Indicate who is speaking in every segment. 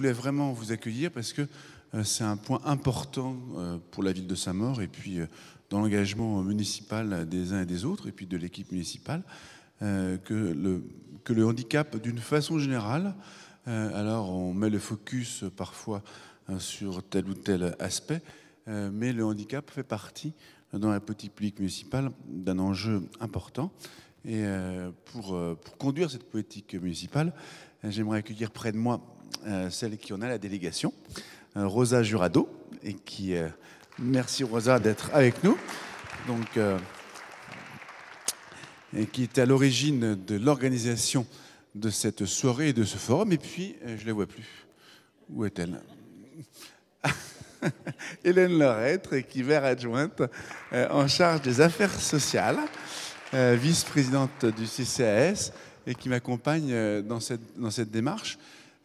Speaker 1: voulais vraiment vous accueillir parce que c'est un point important pour la ville de Saint-Maur et puis dans l'engagement municipal des uns et des autres et puis de l'équipe municipale que le handicap d'une façon générale, alors on met le focus parfois sur tel ou tel aspect, mais le handicap fait partie dans la politique publique municipale d'un enjeu important. Et pour conduire cette politique municipale, j'aimerais accueillir près de moi celle qui en a la délégation, Rosa Jurado, et qui merci Rosa d'être avec nous. Donc, et qui est à l'origine de l'organisation de cette soirée et de ce forum. Et puis, je ne la vois plus. Où est-elle? Hélène Lorêtre, qui est maire adjointe en charge des affaires sociales, vice-présidente du CCAS, et qui m'accompagne dans cette démarche.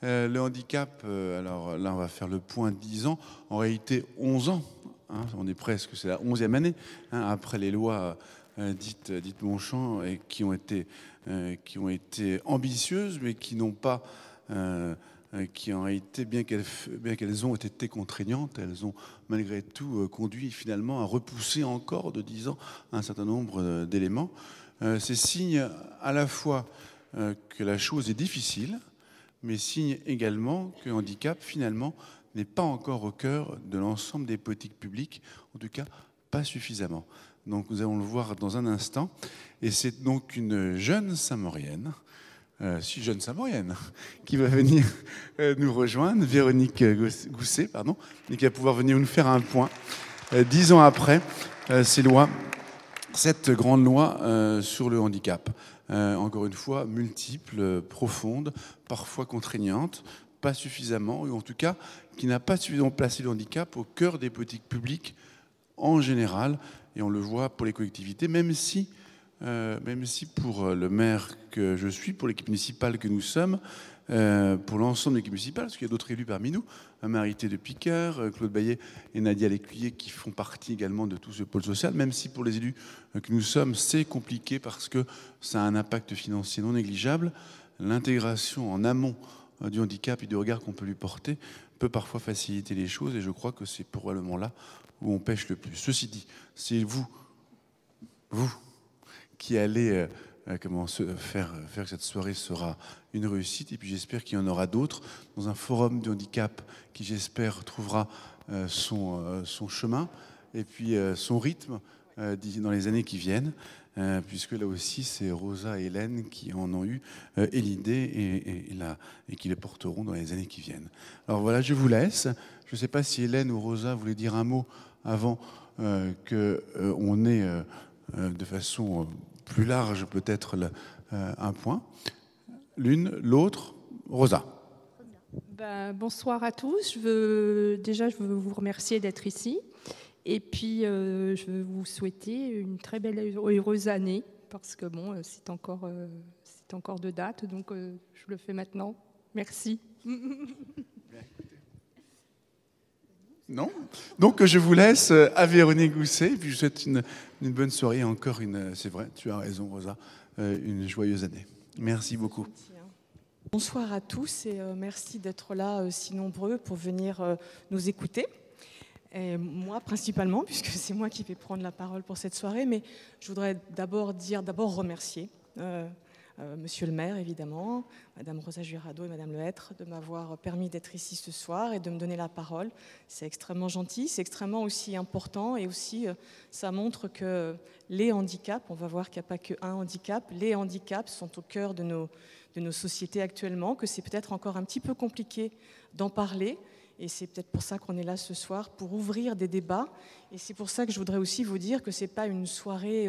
Speaker 1: Le handicap, alors là, on va faire le point 10 ans, en réalité 11 ans. Hein, on est presque, c'est la 11e année, hein, après les lois dites Bonchamp, et qui ont été ambitieuses, mais qui n'ont pas, qui en réalité, bien qu'elles ont été contraignantes, elles ont malgré tout conduit finalement à repousser encore de 10 ans un certain nombre d'éléments. C'est signe à la fois que la chose est difficile, mais signe également que le handicap, finalement, n'est pas encore au cœur de l'ensemble des politiques publiques, en tout cas pas suffisamment. Donc nous allons le voir dans un instant. Et c'est donc une jeune Saint-Maurienne, si jeune Saint-Maurienne, qui va venir nous rejoindre, Véronique Gousset, pardon, et qui va pouvoir venir nous faire un point 10 ans après cette grande loi sur le handicap. Encore une fois, multiple, profonde, parfois contraignante, pas suffisamment, ou en tout cas qui n'a pas suffisamment placé le handicap au cœur des politiques publiques en général, et on le voit pour les collectivités, même si pour le maire que je suis, pour l'équipe municipale que nous sommes, pour l'ensemble de l'équipe municipale, parce qu'il y a d'autres élus parmi nous, Marité de Picard, Claude Baillet et Nadia Lécuyer qui font partie également de tout ce pôle social, même si pour les élus que nous sommes, c'est compliqué parce que ça a un impact financier non négligeable. L'intégration en amont du handicap et du regard qu'on peut lui porter peut parfois faciliter les choses, et je crois que c'est probablement là où on pêche le plus. Ceci dit, c'est vous qui allez faire que cette soirée sera une réussite, et puis j'espère qu'il y en aura d'autres dans un forum du handicap qui, j'espère, trouvera son chemin et puis son rythme dans les années qui viennent, puisque là aussi c'est Rosa et Hélène qui en ont eu et l'idée et qui les porteront dans les années qui viennent. Alors voilà, je vous laisse. Je ne sais pas si Hélène ou Rosa voulaient dire un mot avant qu'on ait de façon plus large peut-être un point. L'une, l'autre, Rosa.
Speaker 2: Bonsoir à tous. Je veux vous remercier d'être ici. Et puis, je veux vous souhaiter une très belle et heureuse année, parce que bon, c'est encore de date, donc je le fais maintenant. Merci.
Speaker 1: Non. Donc je vous laisse à Véronique Gousset, et puis je vous souhaite une bonne soirée, encore c'est vrai, tu as raison Rosa, une joyeuse année. Merci beaucoup.
Speaker 3: Bonsoir à tous et merci d'être là si nombreux pour venir nous écouter. Et moi principalement, puisque c'est moi qui vais prendre la parole pour cette soirée, mais je voudrais d'abord remercier Monsieur le maire, évidemment, Madame Rosa Jurado et Madame Lehêtre, de m'avoir permis d'être ici ce soir et de me donner la parole. C'est extrêmement gentil, c'est extrêmement aussi important, et aussi ça montre que les handicaps, on va voir qu'il n'y a pas qu'un handicap, les handicaps sont au cœur de nos sociétés actuellement, que c'est peut-être encore un petit peu compliqué d'en parler. Et c'est peut-être pour ça qu'on est là ce soir, pour ouvrir des débats. Et c'est pour ça que je voudrais aussi vous dire que ce n'est pas une soirée,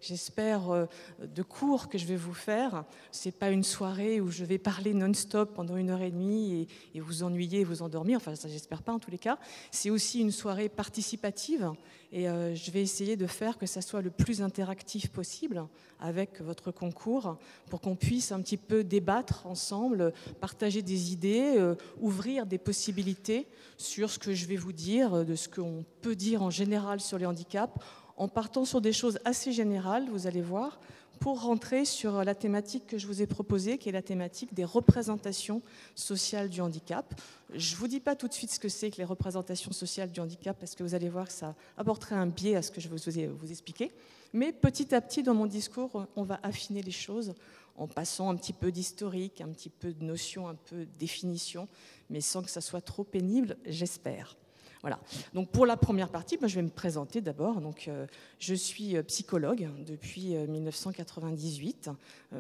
Speaker 3: j'espère, de cours que je vais vous faire. Ce n'est pas une soirée où je vais parler non-stop pendant 1h30 et vous ennuyer et vous endormir. Enfin, ça, j'espère pas en tous les cas. C'est aussi une soirée participative. Et je vais essayer de faire que ça soit le plus interactif possible avec votre concours, pour qu'on puisse un petit peu débattre ensemble, partager des idées, ouvrir des possibilités sur ce que je vais vous dire, de ce qu'on peut dire en général sur les handicaps, en partant sur des choses assez générales, vous allez voir, pour rentrer sur la thématique que je vous ai proposée, qui est la thématique des représentations sociales du handicap. Je ne vous dis pas tout de suite ce que c'est que les représentations sociales du handicap, parce que vous allez voir que ça apporterait un biais à ce que je vais vous expliquer. Mais petit à petit, dans mon discours, on va affiner les choses en passant un petit peu d'historique, un petit peu de notions, un peu de définition, mais sans que ça soit trop pénible, j'espère. Voilà. Donc pour la première partie, je vais me présenter d'abord. Donc, je suis psychologue depuis 1998.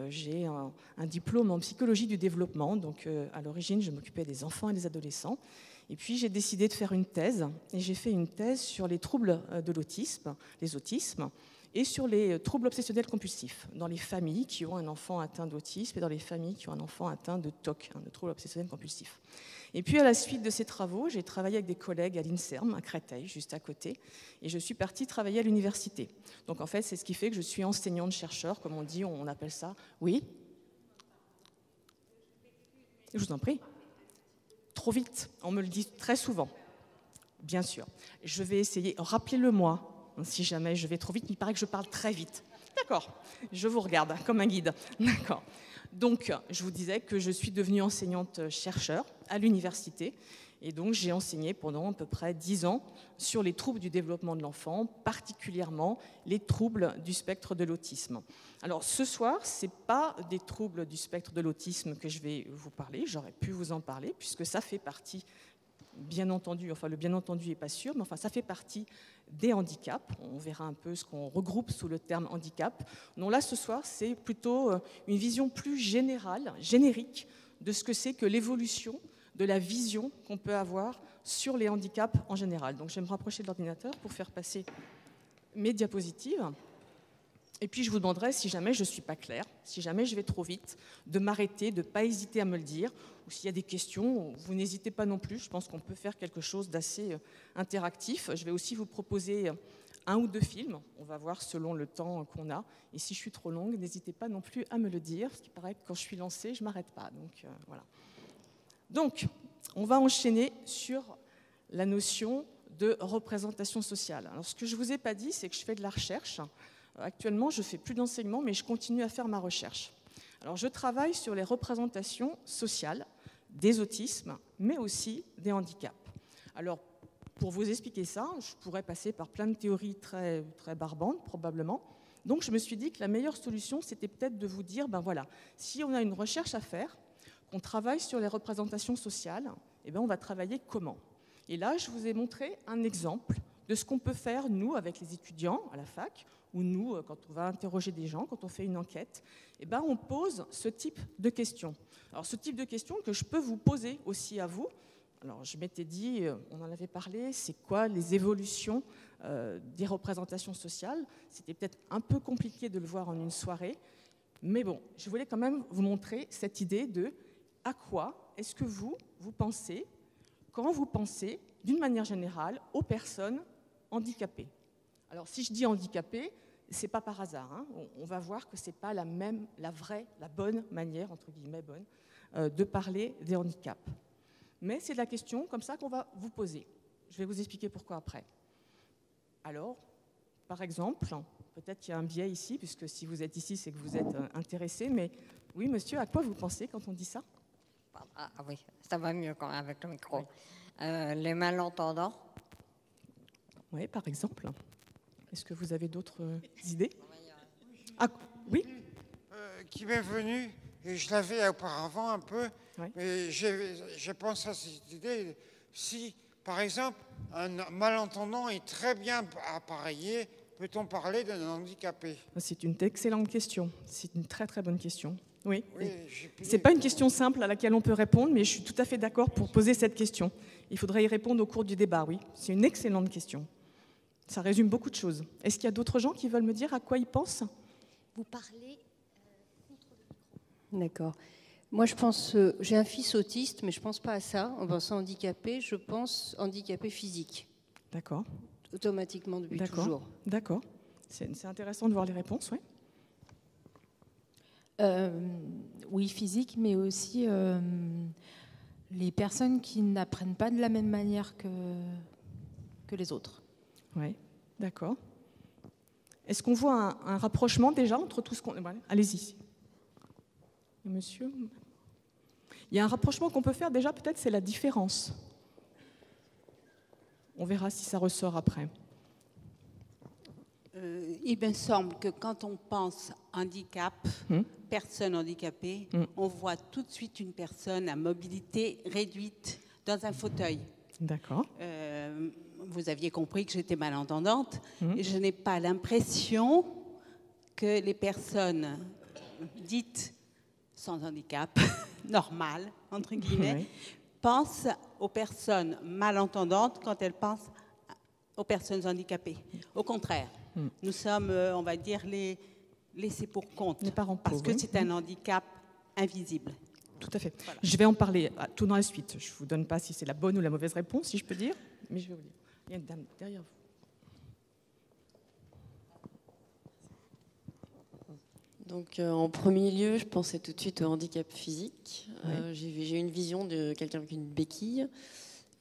Speaker 3: J'ai un diplôme en psychologie du développement. Donc à l'origine, je m'occupais des enfants et des adolescents. Et puis j'ai décidé de faire une thèse. Et j'ai fait une thèse sur les troubles de l'autisme, les autismes, et sur les troubles obsessionnels compulsifs dans les familles qui ont un enfant atteint d'autisme et dans les familles qui ont un enfant atteint de TOC, de troubles obsessionnels compulsifs. Et puis à la suite de ces travaux, j'ai travaillé avec des collègues à l'INSERM, à Créteil, juste à côté, et je suis partie travailler à l'université. Donc en fait, c'est ce qui fait que je suis enseignante-chercheur, comme on dit, on appelle ça. Oui ? Je vous en prie. Trop vite, on me le dit très souvent. Bien sûr. Je vais essayer, rappelez-le-moi, si jamais je vais trop vite, il paraît que je parle très vite. D'accord, je vous regarde comme un guide. D'accord. Donc, je vous disais que je suis devenue enseignante-chercheur à l'université. Et donc, j'ai enseigné pendant à peu près 10 ans sur les troubles du développement de l'enfant, particulièrement les troubles du spectre de l'autisme. Alors, ce soir, ce n'est pas des troubles du spectre de l'autisme que je vais vous parler. J'aurais pu vous en parler, puisque ça fait partie, bien entendu, enfin, le bien entendu n'est pas sûr, mais enfin, ça fait partie des handicaps. On verra un peu ce qu'on regroupe sous le terme handicap. Non, là, ce soir, c'est plutôt une vision plus générale, générique, de ce que c'est que l'évolution de la vision qu'on peut avoir sur les handicaps en général. Donc, je vais me rapprocher de l'ordinateur pour faire passer mes diapositives. Et puis, je vous demanderai, si jamais je ne suis pas claire, si jamais je vais trop vite, de m'arrêter, de ne pas hésiter à me le dire. Ou s'il y a des questions, vous n'hésitez pas non plus. Je pense qu'on peut faire quelque chose d'assez interactif. Je vais aussi vous proposer 1 ou 2 films. On va voir selon le temps qu'on a. Et si je suis trop longue, n'hésitez pas non plus à me le dire. Parce qu'il paraît que quand je suis lancée, je ne m'arrête pas. Donc, voilà. Donc, on va enchaîner sur la notion de représentation sociale. Alors, ce que je ne vous ai pas dit, c'est que je fais de la recherche. Actuellement, je ne fais plus d'enseignement, mais je continue à faire ma recherche. Alors, je travaille sur les représentations sociales des autismes, mais aussi des handicaps. Alors, pour vous expliquer ça, je pourrais passer par plein de théories très, très barbantes, probablement. Donc, je me suis dit que la meilleure solution, c'était peut-être de vous dire, ben voilà, si on a une recherche à faire, qu'on travaille sur les représentations sociales, eh ben on va travailler comment ? Et là, je vous ai montré un exemple de ce qu'on peut faire, nous, avec les étudiants à la fac, ou nous, quand on va interroger des gens, quand on fait une enquête, eh ben on pose ce type de questions. Alors, ce type de questions que je peux vous poser aussi à vous. Alors, je m'étais dit, on en avait parlé, c'est quoi les évolutions des représentations sociales ? C'était peut-être un peu compliqué de le voir en une soirée, mais bon, je voulais quand même vous montrer cette idée de à quoi est-ce que vous pensez quand vous pensez, d'une manière générale, aux personnes handicapées. Alors, si je dis handicapées, ce n'est pas par hasard. Hein. On va voir que ce n'est pas la bonne manière, entre guillemets bonne, de parler des handicaps. Mais c'est la question comme ça qu'on va vous poser. Je vais vous expliquer pourquoi après. Alors, par exemple, peut-être qu'il y a un biais ici, puisque si vous êtes ici, c'est que vous êtes intéressé, mais oui, monsieur, à quoi vous pensez quand on dit ça ?
Speaker 4: Ah oui, ça va mieux quand même avec le micro. Oui. Les malentendants.
Speaker 3: Oui, par exemple. Est-ce que vous avez d'autres idées ? Ah, oui.
Speaker 5: Qui m'est venu, et je l'avais auparavant un peu, oui. Mais je pense à cette idée. Si, par exemple, un malentendant est très bien appareillé, peut-on parler d'un handicapé ?
Speaker 3: C'est une excellente question. C'est une très très bonne question. Oui. C'est pas une question simple à laquelle on peut répondre, mais je suis tout à fait d'accord pour poser cette question. Il faudrait y répondre au cours du débat, oui. C'est une excellente question. Ça résume beaucoup de choses. Est-ce qu'il y a d'autres gens qui veulent me dire à quoi ils pensent ?
Speaker 6: Vous parlez contre le micro.
Speaker 7: D'accord. Moi, je pense, j'ai un fils autiste, mais je ne pense pas à ça. En pensant handicapé, je pense handicapé physique.
Speaker 3: D'accord.
Speaker 7: Automatiquement depuis toujours.
Speaker 3: D'accord. C'est intéressant de voir les réponses, oui.
Speaker 6: Oui, physique, mais aussi les personnes qui n'apprennent pas de la même manière que les autres.
Speaker 3: Oui, d'accord. Est-ce qu'on voit un rapprochement déjà entre tout ce qu'on... Voilà. Allez-y. Monsieur. Il y a un rapprochement qu'on peut faire déjà, peut-être, c'est la différence. On verra si ça ressort après.
Speaker 8: Il me semble que quand on pense handicap, personne handicapée, on voit tout de suite une personne à mobilité réduite dans un fauteuil.
Speaker 3: D'accord.
Speaker 8: Vous aviez compris que j'étais malentendante. Et je n'ai pas l'impression que les personnes dites sans handicap, normales, entre guillemets, pensent aux personnes malentendantes quand elles pensent aux personnes handicapées. Au contraire, nous sommes, on va dire, les laissés pour compte.
Speaker 3: Les parents
Speaker 8: parce
Speaker 3: pauvres,
Speaker 8: que c'est un handicap invisible.
Speaker 3: Tout à fait. Voilà. Je vais en parler tout dans la suite. Je ne vous donne pas si c'est la bonne ou la mauvaise réponse, si je peux dire, mais je vais vous dire. Il y a une dame derrière vous.
Speaker 9: Donc, en premier lieu, je pensais tout de suite au handicap physique. J'ai une vision de quelqu'un avec une béquille.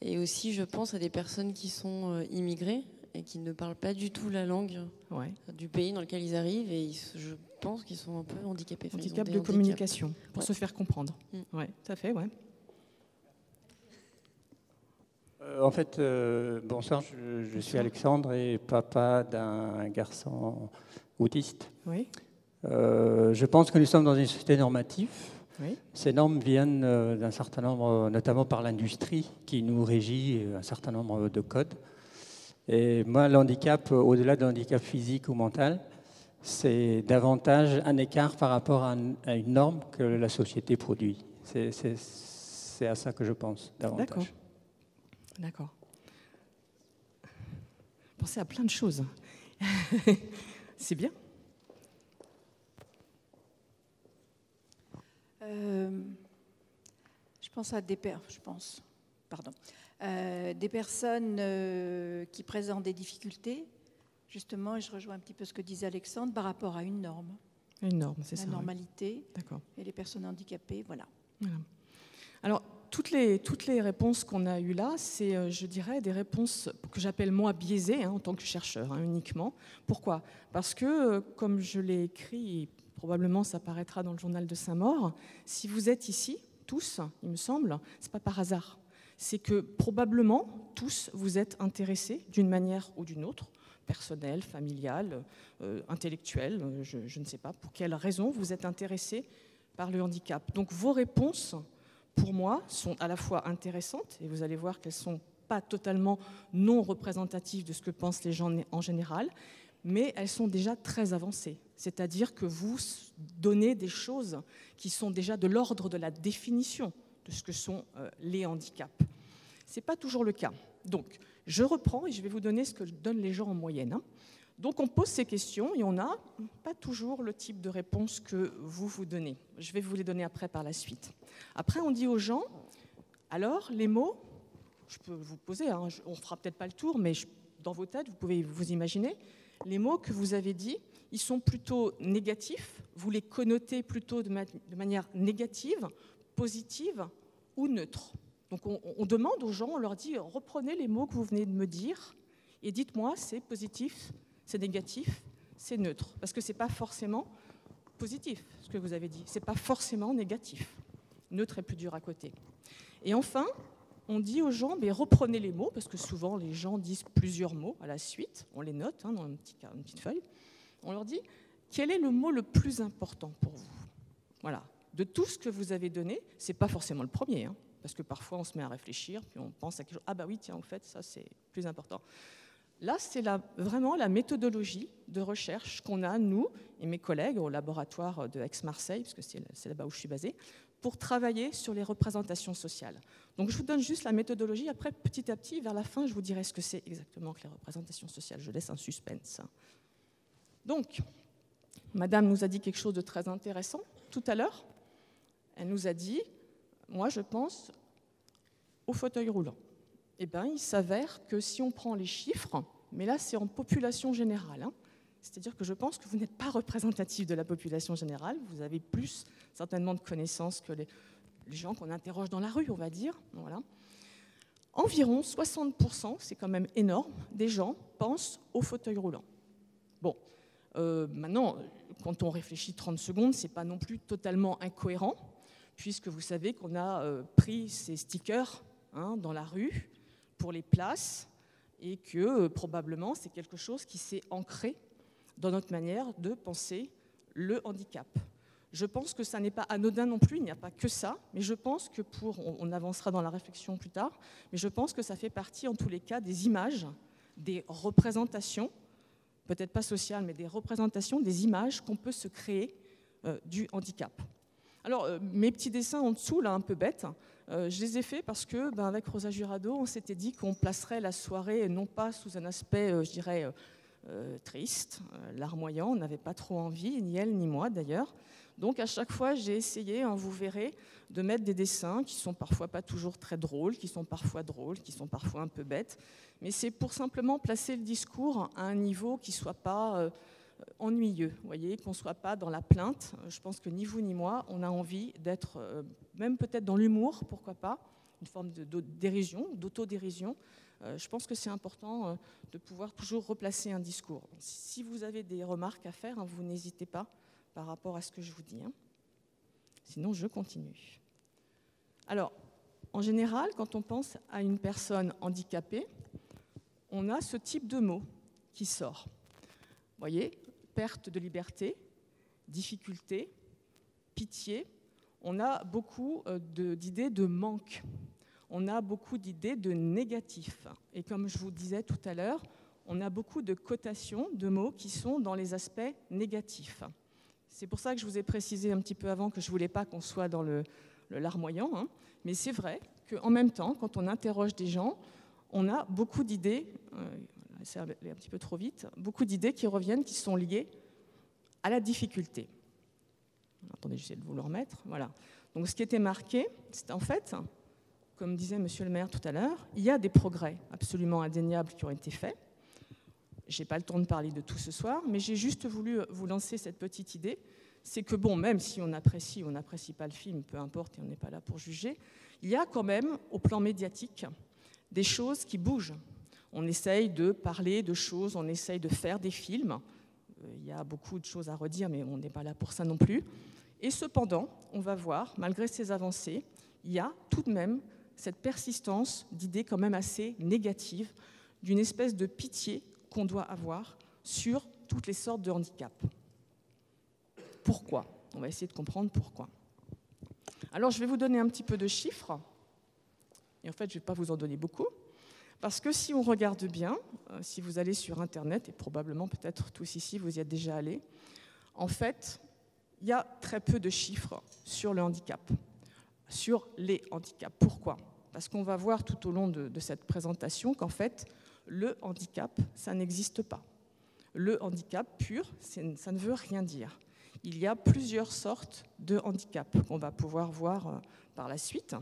Speaker 9: Et aussi, je pense à des personnes qui sont immigrées et qui ne parlent pas du tout la langue du pays dans lequel ils arrivent. Et je pense qu'ils sont un peu handicapés.
Speaker 3: Handicap de communication, pour se faire comprendre. Oui, tout à fait, ouais.
Speaker 10: En fait, bonsoir, je suis Alexandre et papa d'un garçon autiste.
Speaker 3: Oui.
Speaker 10: Je pense que nous sommes dans une société normative.
Speaker 3: Oui.
Speaker 10: Ces normes viennent d'un certain nombre, notamment par l'industrie, qui nous régit un certain nombre de codes. Et moi, le handicap, au-delà de handicap physique ou mental, c'est davantage un écart par rapport à une norme que la société produit. C'est à ça que je pense davantage.
Speaker 3: D'accord. Pensez à plein de choses. C'est bien.
Speaker 11: Je pense à des personnes qui présentent des difficultés, justement, et je rejoins un petit peu ce que disait Alexandre, par rapport à une norme.
Speaker 3: Une norme, c'est ça.
Speaker 11: La normalité.
Speaker 3: D'accord.
Speaker 11: Et les personnes handicapées, voilà.
Speaker 3: Alors, toutes les réponses qu'on a eues là, c'est, je dirais, des réponses que j'appelle moi biaisées, en tant que chercheur, uniquement. Pourquoi ? Parce que, comme je l'ai écrit, et probablement ça paraîtra dans le journal de Saint-Maur, si vous êtes ici, tous, il me semble, c'est pas par hasard. C'est que probablement, tous, vous êtes intéressés d'une manière ou d'une autre, personnelle, familiale, intellectuelle, je ne sais pas pour quelle raison vous êtes intéressés par le handicap. Donc vos réponses, pour moi, sont à la fois intéressantes, et vous allez voir qu'elles ne sont pas totalement non représentatives de ce que pensent les gens en général, mais elles sont déjà très avancées. C'est-à-dire que vous donnez des choses qui sont déjà de l'ordre de la définition de ce que sont les handicaps. Ce n'est pas toujours le cas. Donc, je reprends et je vais vous donner ce que donnent les gens en moyenne. Donc, on pose ces questions et on n'a pas toujours le type de réponse que vous donnez. Je vais vous les donner après par la suite. Après, on dit aux gens, alors, les mots, je peux vous poser, on ne fera peut-être pas le tour, mais dans vos têtes, vous pouvez vous imaginer, les mots que vous avez dit, ils sont plutôt négatifs, vous les connotez plutôt de manière négative, positive ou neutre. Donc on demande aux gens, on leur dit, reprenez les mots que vous venez de me dire et dites-moi, c'est positif, c'est négatif, c'est neutre. Parce que ce n'est pas forcément positif, ce que vous avez dit, ce n'est pas forcément négatif. Neutre est plus dur à côté. Et enfin, on dit aux gens, reprenez les mots, parce que souvent les gens disent plusieurs mots à la suite, on les note dans une petite feuille, on leur dit, quel est le mot le plus important pour vous ? Voilà. De tout ce que vous avez donné, ce n'est pas forcément le premier, parce que parfois on se met à réfléchir, puis on pense à quelque chose, ah bah oui, tiens, en fait, ça c'est plus important. Là, c'est vraiment la méthodologie de recherche qu'on a, nous et mes collègues au laboratoire de Aix-Marseille, parce que c'est là-bas où je suis basée, pour travailler sur les représentations sociales. Donc je vous donne juste la méthodologie, après petit à petit, vers la fin, je vous dirai ce que c'est exactement que les représentations sociales. Je laisse un suspense. Donc, Madame nous a dit quelque chose de très intéressant tout à l'heure. Elle nous a dit, moi je pense au fauteuil roulant. Eh bien, il s'avère que si on prend les chiffres, mais là c'est en population générale, c'est-à-dire que je pense que vous n'êtes pas représentatif de la population générale, vous avez plus certainement de connaissances que les gens qu'on interroge dans la rue, on va dire. Voilà. Environ 60%, c'est quand même énorme, des gens pensent au fauteuil roulant. Bon, Maintenant, quand on réfléchit 30 secondes, ce n'est pas non plus totalement incohérent, puisque vous savez qu'on a pris ces stickers dans la rue pour les places, et que probablement c'est quelque chose qui s'est ancré dans notre manière de penser le handicap. Je pense que ça n'est pas anodin non plus, il n'y a pas que ça, mais je pense que on avancera dans la réflexion plus tard, mais je pense que ça fait partie en tous les cas des images, des représentations, peut-être pas sociales, mais des représentations, des images qu'on peut se créer du handicap. Alors, mes petits dessins en dessous, là, un peu bêtes, je les ai faits parce que, avec Rosa Jurado, on s'était dit qu'on placerait la soirée non pas sous un aspect, je dirais, triste, larmoyant, on n'avait pas trop envie, ni elle ni moi d'ailleurs. Donc à chaque fois, j'ai essayé, vous verrez, de mettre des dessins qui sont parfois pas toujours très drôles, qui sont parfois drôles, qui sont parfois un peu bêtes, mais c'est pour simplement placer le discours à un niveau qui ne soit pas ennuyeux, vous voyez, qu'on ne soit pas dans la plainte. Je pense que ni vous ni moi, on a envie d'être, même peut-être dans l'humour, pourquoi pas, une forme de dérision, d'autodérision. Je pense que c'est important de pouvoir toujours replacer un discours. Si vous avez des remarques à faire, vous n'hésitez pas par rapport à ce que je vous dis. Sinon, je continue. Alors, en général, quand on pense à une personne handicapée, on a ce type de mot qui sort. Vous voyez, perte de liberté, difficulté, pitié. On a beaucoup d'idées de manque. On a beaucoup d'idées de négatif. Et comme je vous disais tout à l'heure, on a beaucoup de cotations de mots qui sont dans les aspects négatifs. C'est pour ça que je vous ai précisé un petit peu avant que je ne voulais pas qu'on soit dans le larmoyant. Mais c'est vrai qu'en même temps, quand on interroge des gens, on a beaucoup d'idées, c'est un petit peu trop vite, beaucoup d'idées qui reviennent, qui sont liées à la difficulté. Attendez, j'essaie de vous le remettre. Voilà. Donc ce qui était marqué, c'est en fait, comme disait Monsieur le maire tout à l'heure, il y a des progrès absolument indéniables qui ont été faits. Je n'ai pas le temps de parler de tout ce soir, mais j'ai juste voulu vous lancer cette petite idée. C'est que, bon, même si on apprécie ou on n'apprécie pas le film, peu importe, et on n'est pas là pour juger, il y a quand même, au plan médiatique, des choses qui bougent. On essaye de parler de choses, on essaye de faire des films. Il y a beaucoup de choses à redire, mais on n'est pas là pour ça non plus. Et cependant, on va voir, malgré ces avancées, il y a tout de même cette persistance d'idées quand même assez négatives, d'une espèce de pitié qu'on doit avoir sur toutes les sortes de handicaps. Pourquoi ? On va essayer de comprendre pourquoi. Alors, je vais vous donner un petit peu de chiffres. Et en fait, je ne vais pas vous en donner beaucoup. Parce que si on regarde bien, si vous allez sur Internet, et probablement peut-être tous ici, vous y êtes déjà allés, en fait, il y a très peu de chiffres sur le handicap, sur les handicaps. Pourquoi ? Parce qu'on va voir tout au long de cette présentation qu'en fait, le handicap, ça n'existe pas. Le handicap pur, ça ne veut rien dire. Il y a plusieurs sortes de handicaps qu'on va pouvoir voir par la suite.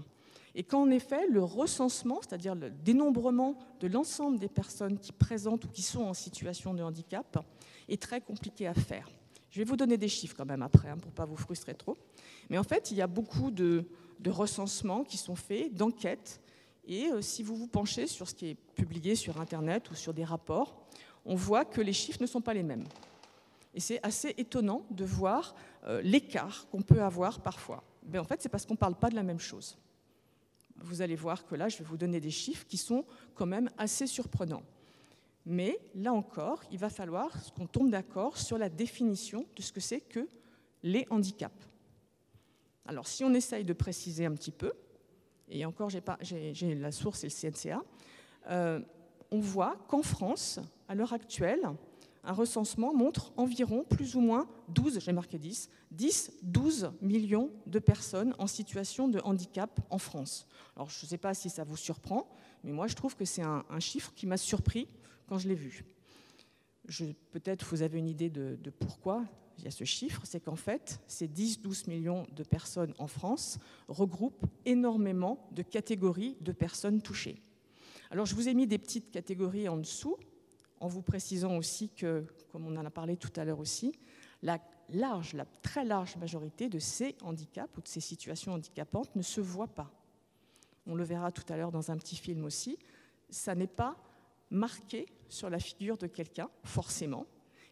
Speaker 3: Et qu'en effet, le recensement, c'est-à-dire le dénombrement de l'ensemble des personnes qui présentent ou qui sont en situation de handicap, est très compliqué à faire. Je vais vous donner des chiffres quand même après, pour ne pas vous frustrer trop. Mais en fait, il y a beaucoup de recensements qui sont faits, d'enquêtes. Et si vous vous penchez sur ce qui est publié sur Internet ou sur des rapports, on voit que les chiffres ne sont pas les mêmes. Et c'est assez étonnant de voir l'écart qu'on peut avoir parfois. Mais en fait, c'est parce qu'on ne parle pas de la même chose. Vous allez voir que là, je vais vous donner des chiffres qui sont quand même assez surprenants. Mais là encore, il va falloir qu'on tombe d'accord sur la définition de ce que c'est que les handicaps. Alors, si on essaye de préciser un petit peu, et encore, j'ai la source et le CNCA, on voit qu'en France, à l'heure actuelle, un recensement montre environ plus ou moins 12 millions de personnes en situation de handicap en France. Alors, je ne sais pas si ça vous surprend, mais moi, je trouve que c'est un chiffre qui m'a surpris quand je l'ai vu. Peut-être vous avez une idée de pourquoi il y a ce chiffre, c'est qu'en fait, ces 10-12 millions de personnes en France regroupent énormément de catégories de personnes touchées. Alors, je vous ai mis des petites catégories en dessous, en vous précisant aussi que, comme on en a parlé tout à l'heure aussi, la très large majorité de ces handicaps ou de ces situations handicapantes ne se voit pas. On le verra tout à l'heure dans un petit film aussi. Ça n'est pas marqué sur la figure de quelqu'un, forcément.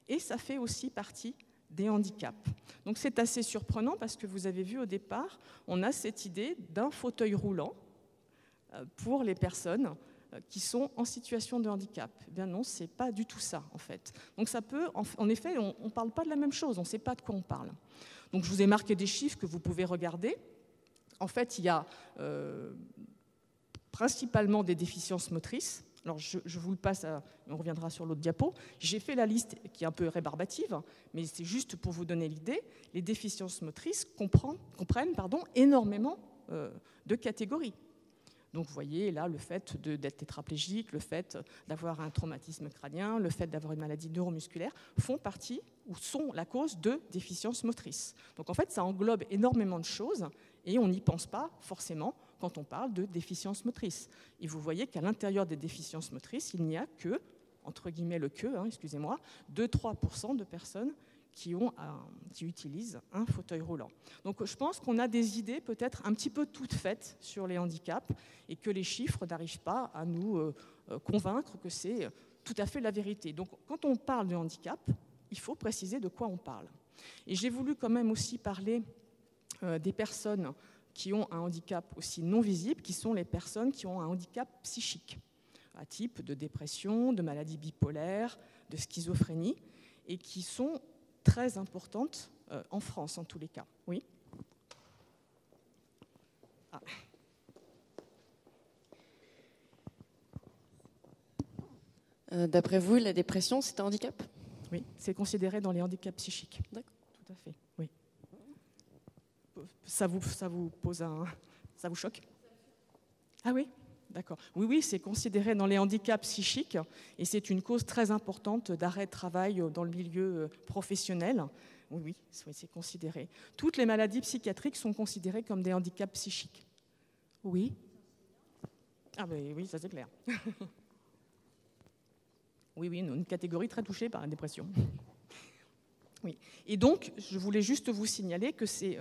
Speaker 3: et ça fait aussi partie des handicaps. Donc c'est assez surprenant parce que vous avez vu au départ, on a cette idée d'un fauteuil roulant pour les personnes qui sont en situation de handicap. Eh bien non, c'est pas du tout ça en fait. Donc ça peut, en effet, on ne parle pas de la même chose, on ne sait pas de quoi on parle. Donc je vous ai marqué des chiffres que vous pouvez regarder. En fait, il y a principalement des déficiences motrices. Alors je vous le passe, on reviendra sur l'autre diapo. J'ai fait la liste qui est un peu rébarbative, mais c'est juste pour vous donner l'idée. Les déficiences motrices comprennent énormément de catégories. Donc vous voyez là le fait d'être tétraplégique, le fait d'avoir un traumatisme crânien, le fait d'avoir une maladie neuromusculaire font partie ou sont la cause de déficiences motrices. Donc en fait ça englobe énormément de choses et on n'y pense pas forcément quand on parle de déficience motrice. Et vous voyez qu'à l'intérieur des déficiences motrices, il n'y a que, entre guillemets le que, excusez-moi, 2-3% de personnes qui utilisent un fauteuil roulant. Donc je pense qu'on a des idées peut-être un petit peu toutes faites sur les handicaps et que les chiffres n'arrivent pas à nous convaincre que c'est tout à fait la vérité. Donc quand on parle de handicap, il faut préciser de quoi on parle. Et j'ai voulu quand même aussi parler des personnes qui ont un handicap aussi non visible, qui sont les personnes qui ont un handicap psychique, à type de dépression, de maladie bipolaire, de schizophrénie, et qui sont très importantes en France, en tous les cas. Oui.
Speaker 9: D'après vous, la dépression, c'est un handicap?
Speaker 3: Oui, c'est considéré dans les handicaps psychiques.
Speaker 9: D'accord.
Speaker 3: Tout à fait, oui. Ça vous pose ça vous choque? Ah oui? D'accord. Oui, c'est considéré dans les handicaps psychiques et c'est une cause très importante d'arrêt de travail dans le milieu professionnel. Oui, c'est considéré. Toutes les maladies psychiatriques sont considérées comme des handicaps psychiques. Oui. Ah ben oui, ça c'est clair. Oui, une catégorie très touchée par la dépression. Oui. Et donc, je voulais juste vous signaler que c'est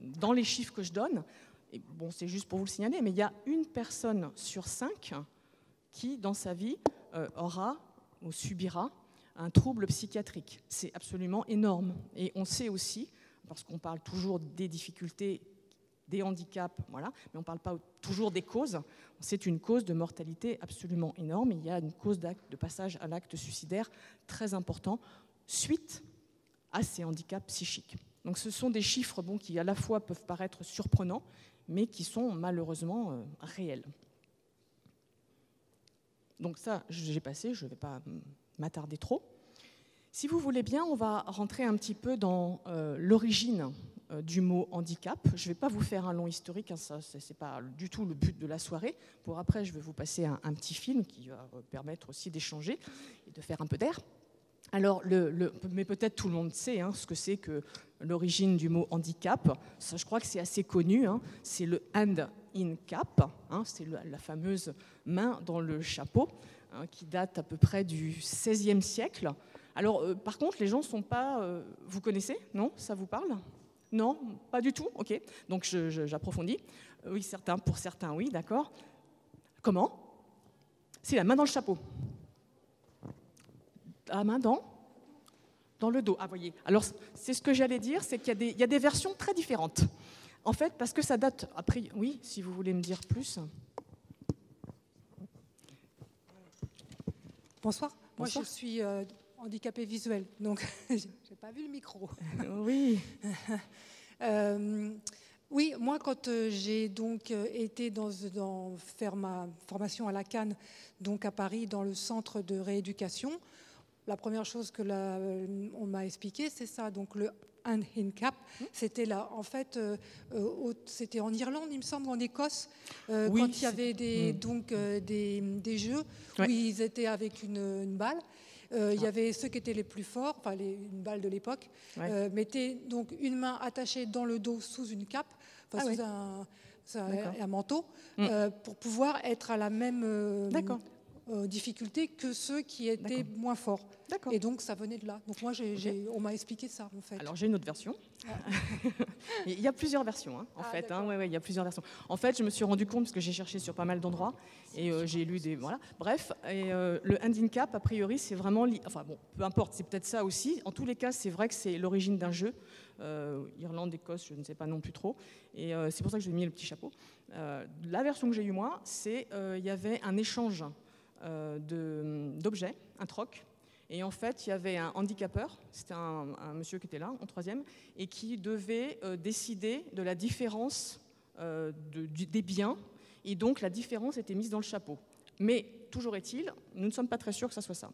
Speaker 3: dans les chiffres que je donne, et bon, c'est juste pour vous le signaler, mais il y a une personne sur 5 qui, dans sa vie, aura ou subira un trouble psychiatrique. C'est absolument énorme. Et on sait aussi, parce qu'on parle toujours des difficultés, des handicaps, voilà, mais on ne parle pas toujours des causes, c'est une cause de mortalité absolument énorme. Et il y a une cause de passage à l'acte suicidaire très important suite à ces handicaps psychiques. Donc ce sont des chiffres qui à la fois peuvent paraître surprenants, mais qui sont malheureusement réels. Donc ça, j'ai passé, je ne vais pas m'attarder trop. Si vous voulez bien, on va rentrer un petit peu dans l'origine du mot handicap. Je ne vais pas vous faire un long historique, ça c'est pas du tout le but de la soirée. Pour après, je vais vous passer un petit film qui va permettre aussi d'échanger et de faire un peu d'air. Alors, mais peut-être tout le monde sait ce que c'est que l'origine du mot handicap. Ça, je crois que c'est assez connu. C'est le hand in cap, c'est la fameuse main dans le chapeau, qui date à peu près du XVIe siècle. Alors, par contre, les gens ne sont pas... vous connaissez? Non? Ça vous parle? Non? Pas du tout? Ok. Donc, j'approfondis. Oui, pour certains, oui, d'accord. Comment? C'est la main dans le chapeau. La main dans le dos. Ah, voyez. Alors, c'est ce que j'allais dire, c'est qu'il y a des versions très différentes. En fait, parce que ça date... Après, oui, si vous voulez me dire plus.
Speaker 12: Bonsoir. Moi, je suis handicapée visuelle, donc je n'ai pas vu le micro.
Speaker 3: Oui.
Speaker 12: Oui, moi, quand j'ai donc été faire ma formation à la Cannes, donc à Paris, dans le centre de rééducation, la première chose que on m'a expliqué, c'est ça. Donc le hand in cap, c'était là. En fait, c'était en Irlande, il me semble, en Écosse, oui, quand il y avait des jeux où ils étaient avec une balle. Il y avait ceux qui étaient les plus forts, enfin une balle de l'époque, mettaient donc une main attachée dans le dos sous une cape, sous un manteau, pour pouvoir être à la même difficultés que ceux qui étaient moins forts. Et donc ça venait de là. Donc moi, on m'a expliqué ça en fait.
Speaker 13: Alors j'ai une autre version. Il y a plusieurs versions en fait. Ouais, il y a plusieurs versions. En fait, je me suis rendu compte parce que j'ai cherché sur pas mal d'endroits et j'ai lu des voilà. Bref, et le handicap a priori c'est vraiment enfin bon, peu importe, c'est peut-être ça aussi. En tous les cas, c'est vrai que c'est l'origine d'un jeu. Irlande, Écosse, je ne sais pas non plus trop. Et c'est pour ça que j'ai mis le petit chapeau. La version que j'ai eue moi, c'est il y avait un échange d'objets, un troc. Et en fait, il y avait un handicapeur, c'était un monsieur qui était là, en troisième, et qui devait décider de la différence des biens. Et donc, la différence était mise dans le chapeau. Mais, toujours est-il, nous ne sommes pas très sûrs que ça soit ça.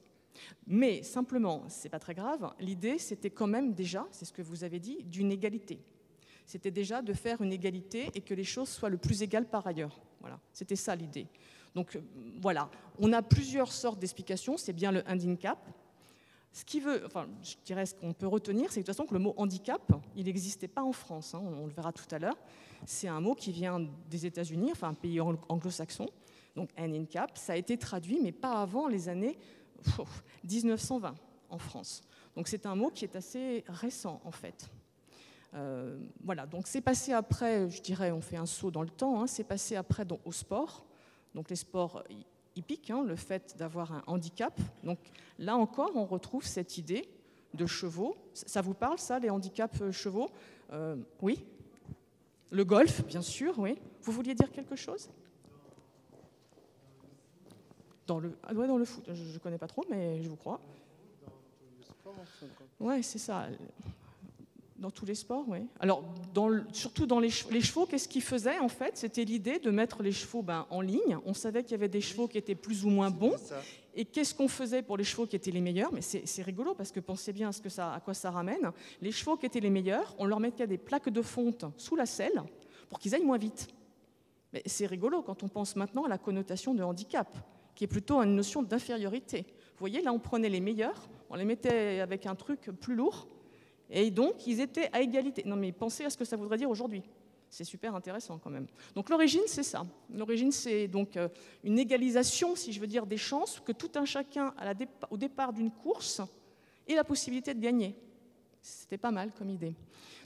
Speaker 13: Mais, simplement, c'est pas très grave, l'idée, c'était quand même déjà, c'est ce que vous avez dit, d'une égalité. C'était déjà de faire une égalité et que les choses soient le plus égales par ailleurs. Voilà, c'était ça l'idée. Donc, voilà, on a plusieurs sortes d'explications, c'est bien le handicap. Ce qui veut, enfin, je dirais ce qu'on peut retenir, c'est de toute façon que le mot handicap, il n'existait pas en France, on le verra tout à l'heure. C'est un mot qui vient des États-Unis, enfin un pays anglo-saxon. Donc handicap, ça a été traduit, mais pas avant les années 1920 en France. Donc c'est un mot qui est assez récent en fait. Voilà, donc c'est passé après, je dirais, on fait un saut dans le temps, c'est passé après au sport, donc les sports hippique, le fait d'avoir un handicap. Donc là encore, on retrouve cette idée de chevaux. Ça vous parle, ça, les handicaps chevaux? Oui. Le golf, bien sûr, oui. Vous vouliez dire quelque chose? Dans le foot, je ne connais pas trop, mais je vous crois. Oui, c'est ça. Dans tous les sports, oui. Alors, surtout dans les chevaux, qu'est-ce qu'ils faisaient en fait? C'était l'idée de mettre les chevaux en ligne. On savait qu'il y avait des chevaux qui étaient plus ou moins bons. Et qu'est-ce qu'on faisait pour les chevaux qui étaient les meilleurs? Mais c'est rigolo parce que pensez bien à quoi ça ramène. Les chevaux qui étaient les meilleurs, on leur mettait des plaques de fonte sous la selle pour qu'ils aillent moins vite. Mais c'est rigolo quand on pense maintenant à la connotation de handicap, qui est plutôt une notion d'infériorité. Vous voyez, là, on prenait les meilleurs, on les mettait avec un truc plus lourd. Et donc, ils étaient à égalité. Non, mais pensez à ce que ça voudrait dire aujourd'hui. C'est super intéressant quand même. Donc l'origine, c'est ça. L'origine, c'est donc une égalisation, si je veux dire, des chances que tout un chacun, au départ d'une course, ait la possibilité de gagner. C'était pas mal comme idée.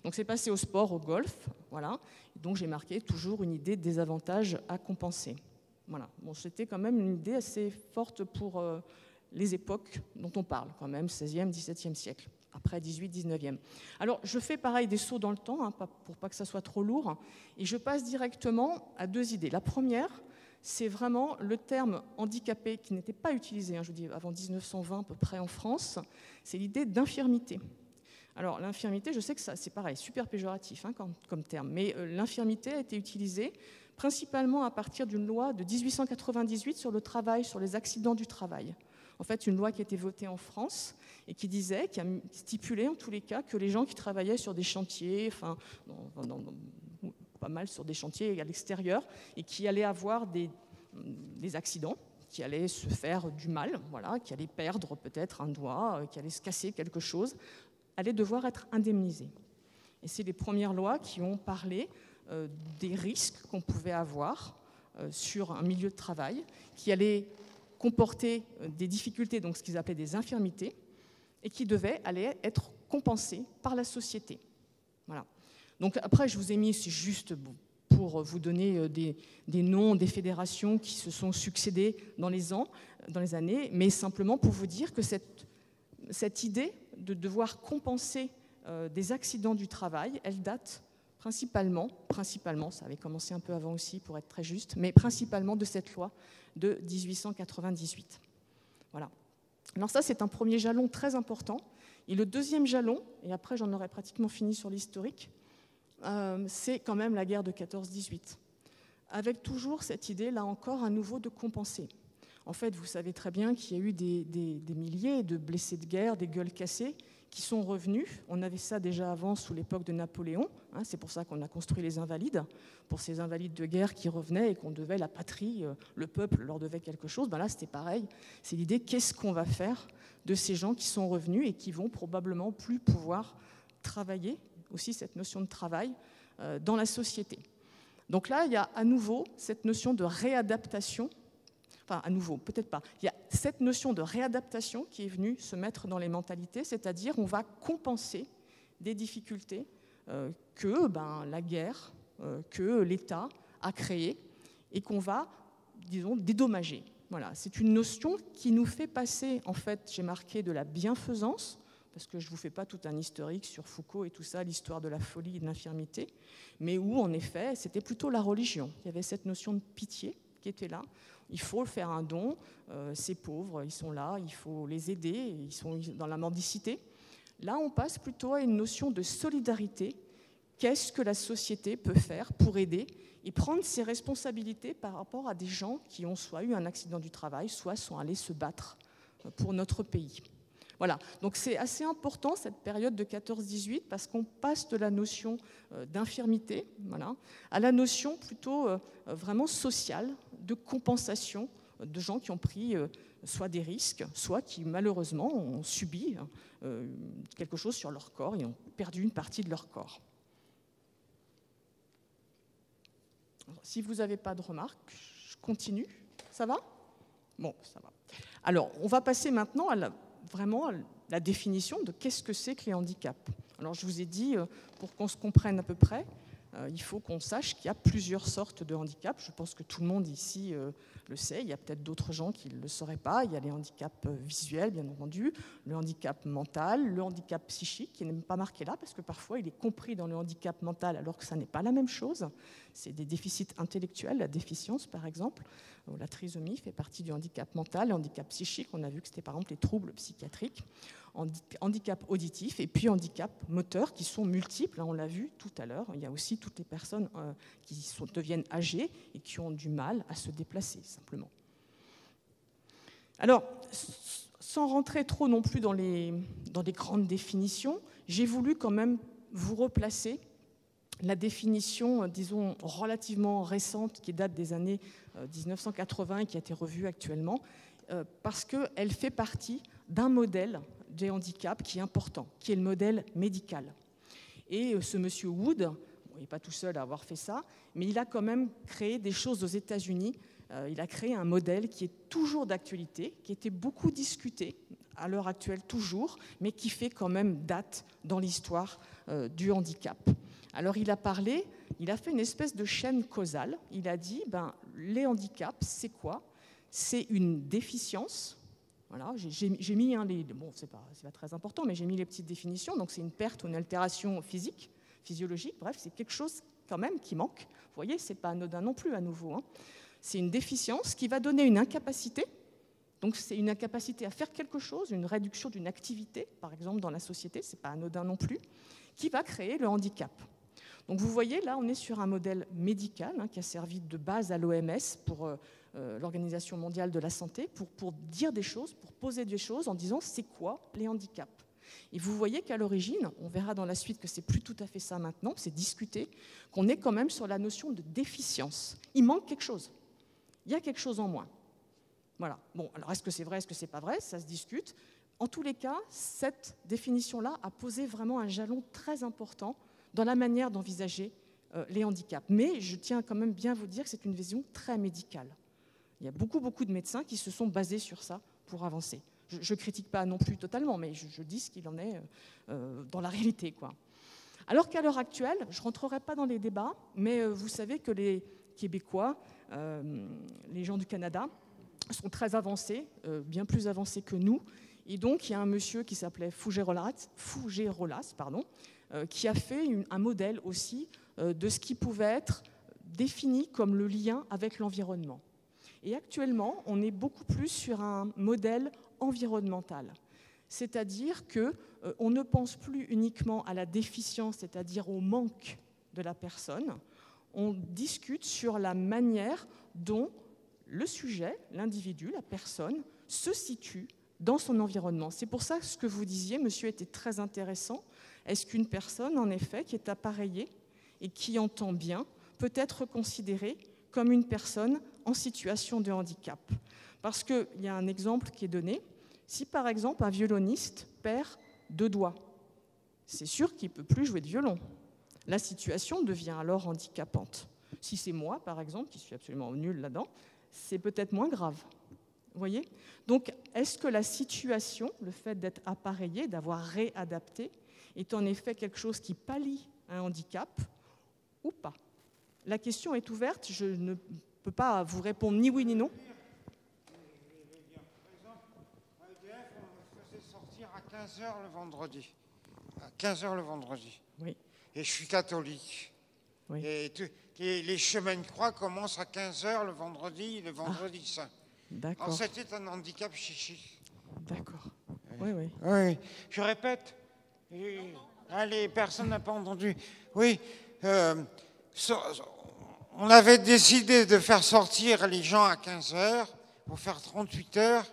Speaker 13: Donc c'est passé au sport, au golf, voilà. Et donc j'ai marqué toujours une idée de désavantage à compenser. Voilà. Bon, c'était quand même une idée assez forte pour les époques dont on parle, quand même, 16e, 17e siècle. Après 18, 19e. Alors, je fais pareil des sauts dans le temps, pour pas que ça soit trop lourd, et je passe directement à deux idées. La première, c'est vraiment le terme handicapé qui n'était pas utilisé, je vous dis, avant 1920 à peu près en France, c'est l'idée d'infirmité. Alors, l'infirmité, je sais que ça, c'est pareil, super péjoratif comme terme, mais l'infirmité a été utilisée principalement à partir d'une loi de 1898 sur le travail, sur les accidents du travail. En fait, une loi qui a été votée en France et qui disait, qui a stipulé en tous les cas que les gens qui travaillaient sur des chantiers, enfin, pas mal sur des chantiers à l'extérieur, et qui allaient avoir des accidents, qui allaient se faire du mal, voilà, qui allaient perdre peut-être un doigt, qui allaient se casser quelque chose, allaient devoir être indemnisés. Et c'est les premières lois qui ont parlé des risques qu'on pouvait avoir sur un milieu de travail, qui allaient comporter des difficultés, donc ce qu'ils appelaient des infirmités, et qui devaient aller être compensées par la société. Voilà. Donc après, je vous ai mis, c'est juste pour vous donner des noms des fédérations qui se sont succédées dans les années, mais simplement pour vous dire que cette idée de devoir compenser des accidents du travail, elle date principalement, ça avait commencé un peu avant aussi pour être très juste, mais principalement de cette loi de 1898. Voilà. Alors ça, c'est un premier jalon très important. Et le deuxième jalon, et après j'en aurai pratiquement fini sur l'historique, c'est quand même la guerre de 14-18, avec toujours cette idée, là encore, à nouveau, de compenser. En fait, vous savez très bien qu'il y a eu des milliers de blessés de guerre, des gueules cassées, qui sont revenus. On avait ça déjà avant, sous l'époque de Napoléon. C'est pour ça qu'on a construit les Invalides, pour ces invalides de guerre qui revenaient et qu'on devait, la patrie, le peuple leur devait quelque chose. Là, c'était pareil. C'est l'idée, qu'est-ce qu'on va faire de ces gens qui sont revenus et qui vont probablement plus pouvoir travailler, aussi cette notion de travail, dans la société. Donc là, il y a à nouveau cette notion de réadaptation Enfin, à nouveau, peut-être pas. Il y a cette notion de réadaptation qui est venue se mettre dans les mentalités, c'est-à-dire on va compenser des difficultés que la guerre, que l'État a créées et qu'on va, disons, dédommager. Voilà, c'est une notion qui nous fait passer, en fait, j'ai marqué de la bienfaisance, parce que je ne vous fais pas tout un historique sur Foucault et tout ça, l'histoire de la folie et de l'infirmité, mais où, en effet, c'était plutôt la religion. Il y avait cette notion de pitié qui était là. Il faut faire un don, ces pauvres, ils sont là, il faut les aider, ils sont dans la mendicité. Là, on passe plutôt à une notion de solidarité. Qu'est-ce que la société peut faire pour aider et prendre ses responsabilités par rapport à des gens qui ont soit eu un accident du travail, soit sont allés se battre pour notre pays. Voilà, donc c'est assez important cette période de 14-18 parce qu'on passe de la notion d'infirmité à la notion plutôt vraiment sociale de compensation de gens qui ont pris soit des risques, soit qui malheureusement ont subi quelque chose sur leur corps et ont perdu une partie de leur corps. Si vous n'avez pas de remarques, je continue. Ça va ? Bon, ça va. Alors, on va passer maintenant à la définition de qu'est-ce que c'est que les handicaps. Alors, je vous ai dit, pour qu'on se comprenne à peu près, il faut qu'on sache qu'il y a plusieurs sortes de handicaps. Je pense que tout le monde ici le sait. Il y a peut-être d'autres gens qui ne le sauraient pas. Il y a les handicaps visuels, bien entendu, le handicap mental, le handicap psychique, qui n'est même pas marqué là, parce que parfois il est compris dans le handicap mental, alors que ça n'est pas la même chose. C'est des déficits intellectuels, la déficience, par exemple. La trisomie fait partie du handicap mental. Le handicap psychique, on a vu que c'était par exemple les troubles psychiatriques. Handicap auditif et puis handicap moteur qui sont multiples, on l'a vu tout à l'heure. Il y a aussi toutes les personnes qui deviennent âgées et qui ont du mal à se déplacer, simplement. Alors, sans rentrer trop non plus dans les grandes définitions, j'ai voulu quand même vous replacer la définition, disons, relativement récente qui date des années 1980 et qui a été revue actuellement, parce qu'elle fait partie d'un modèle des handicaps qui est important, qui est le modèle médical. Et ce monsieur Wood, il n'est pas tout seul à avoir fait ça, mais il a quand même créé des choses aux États-Unis. Il a créé un modèle qui est toujours d'actualité, qui était beaucoup discuté, à l'heure actuelle toujours, mais qui fait quand même date dans l'histoire du handicap. Alors il a fait une espèce de chaîne causale. Il a dit, les handicaps, c'est quoi ? C'est une déficience. Voilà, j'ai mis bon, c'est pas très important, mais j'ai mis les petites définitions. Donc c'est une perte ou une altération physique, physiologique. Bref, c'est quelque chose quand même qui manque. Vous voyez, c'est pas anodin non plus à nouveau. C'est une déficience qui va donner une incapacité. Donc c'est une incapacité à faire quelque chose, une réduction d'une activité, par exemple dans la société. C'est pas anodin non plus, qui va créer le handicap. Donc vous voyez, là, on est sur un modèle médical qui a servi de base à l'OMS pour l'Organisation mondiale de la santé, pour dire des choses, pour poser des choses en disant c'est quoi les handicaps. Et vous voyez qu'à l'origine, on verra dans la suite que c'est plus tout à fait ça maintenant, c'est discuté, qu'on est quand même sur la notion de déficience. Il manque quelque chose. Il y a quelque chose en moins. Voilà. Bon, alors est-ce que c'est vrai, est-ce que c'est pas vrai ? Ça se discute. En tous les cas, cette définition-là a posé vraiment un jalon très important dans la manière d'envisager les handicaps. Mais je tiens quand même bien à vous dire que c'est une vision très médicale. Il y a beaucoup de médecins qui se sont basés sur ça pour avancer. Je ne critique pas non plus totalement, mais je dis ce qu'il en est dans la réalité, quoi. Alors qu'à l'heure actuelle, je ne rentrerai pas dans les débats, mais vous savez que les Québécois, les gens du Canada, sont très avancés, bien plus avancés que nous. Et donc, il y a un monsieur qui s'appelait Fougerolas, qui a fait un modèle aussi de ce qui pouvait être défini comme le lien avec l'environnement. Et actuellement, on est beaucoup plus sur un modèle environnemental. C'est-à-dire qu'on ne pense plus uniquement à la déficience, c'est-à-dire au manque de la personne. On discute sur la manière dont le sujet, l'individu, la personne, se situe dans son environnement. C'est pour ça que ce que vous disiez, monsieur, était très intéressant. Est-ce qu'une personne, en effet, qui est appareillée et qui entend bien, peut être considérée comme une personne en situation de handicap? Parce qu'il y a un exemple qui est donné. Si, par exemple, un violoniste perd 2 doigts, c'est sûr qu'il ne peut plus jouer de violon. La situation devient alors handicapante. Si c'est moi, par exemple, qui suis absolument nulle là-dedans, c'est peut-être moins grave. Vous voyez? Donc, est-ce que la situation, le fait d'être appareillé, d'avoir réadapté, est en effet quelque chose qui pallie un handicap ou pas? La question est ouverte, je ne peux pas vous répondre ni oui ni non.
Speaker 5: Par exemple, à EDF, on me faisait sortir à 15h le vendredi. À 15h le vendredi.
Speaker 13: Oui.
Speaker 5: Et je suis catholique.
Speaker 13: Oui.
Speaker 5: Et les chemins de croix commencent à 15h le vendredi saint.
Speaker 13: D'accord.
Speaker 5: Alors c'était un handicap chichi.
Speaker 13: D'accord. Oui, oui.
Speaker 5: Oui, je répète. Les personnes n'ont pas entendu. Oui, on avait décidé de faire sortir les gens à 15h pour faire 38 heures.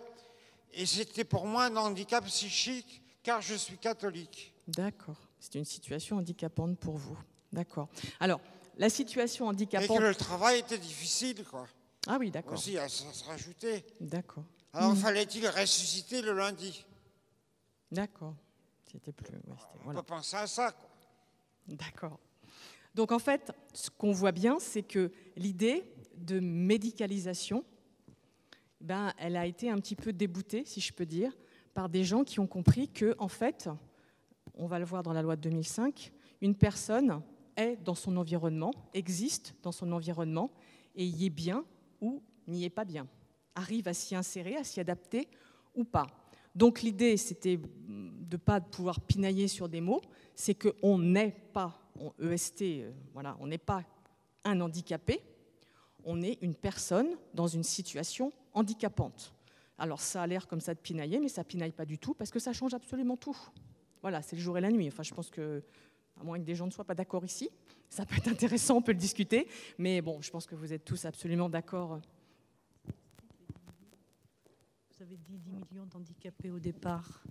Speaker 5: Et c'était pour moi un handicap psychique car je suis catholique.
Speaker 13: D'accord. C'est une situation handicapante pour vous. D'accord. Alors, la situation handicapante...
Speaker 5: Et que le travail était difficile, quoi.
Speaker 13: Ah oui, d'accord.
Speaker 5: Aussi, ça se rajoutait.
Speaker 13: D'accord.
Speaker 5: Alors, fallait-il ressusciter le lundi?
Speaker 13: D'accord. C'était plus...
Speaker 5: On peut penser à ça, quoi.
Speaker 13: D'accord. Donc, en fait, ce qu'on voit bien, c'est que l'idée de médicalisation, elle a été un petit peu déboutée, si je peux dire, par des gens qui ont compris que, en fait, on va le voir dans la loi de 2005, une personne est dans son environnement, existe dans son environnement, et y est bien ou n'y est pas bien, arrive à s'y insérer, à s'y adapter ou pas. Donc l'idée, c'était de ne pas pouvoir pinailler sur des mots, c'est qu'on n'est pas, en EST, voilà, on n'est pas un handicapé, on est une personne dans une situation handicapante. Alors ça a l'air comme ça de pinailler, mais ça ne pinaille pas du tout, parce que ça change absolument tout. Voilà, c'est le jour et la nuit. Enfin, je pense que, à moins que des gens ne soient pas d'accord ici, ça peut être intéressant, on peut le discuter, mais bon, je pense que vous êtes tous absolument d'accord.
Speaker 14: Vous avez dit 10 millions d'handicapés au départ.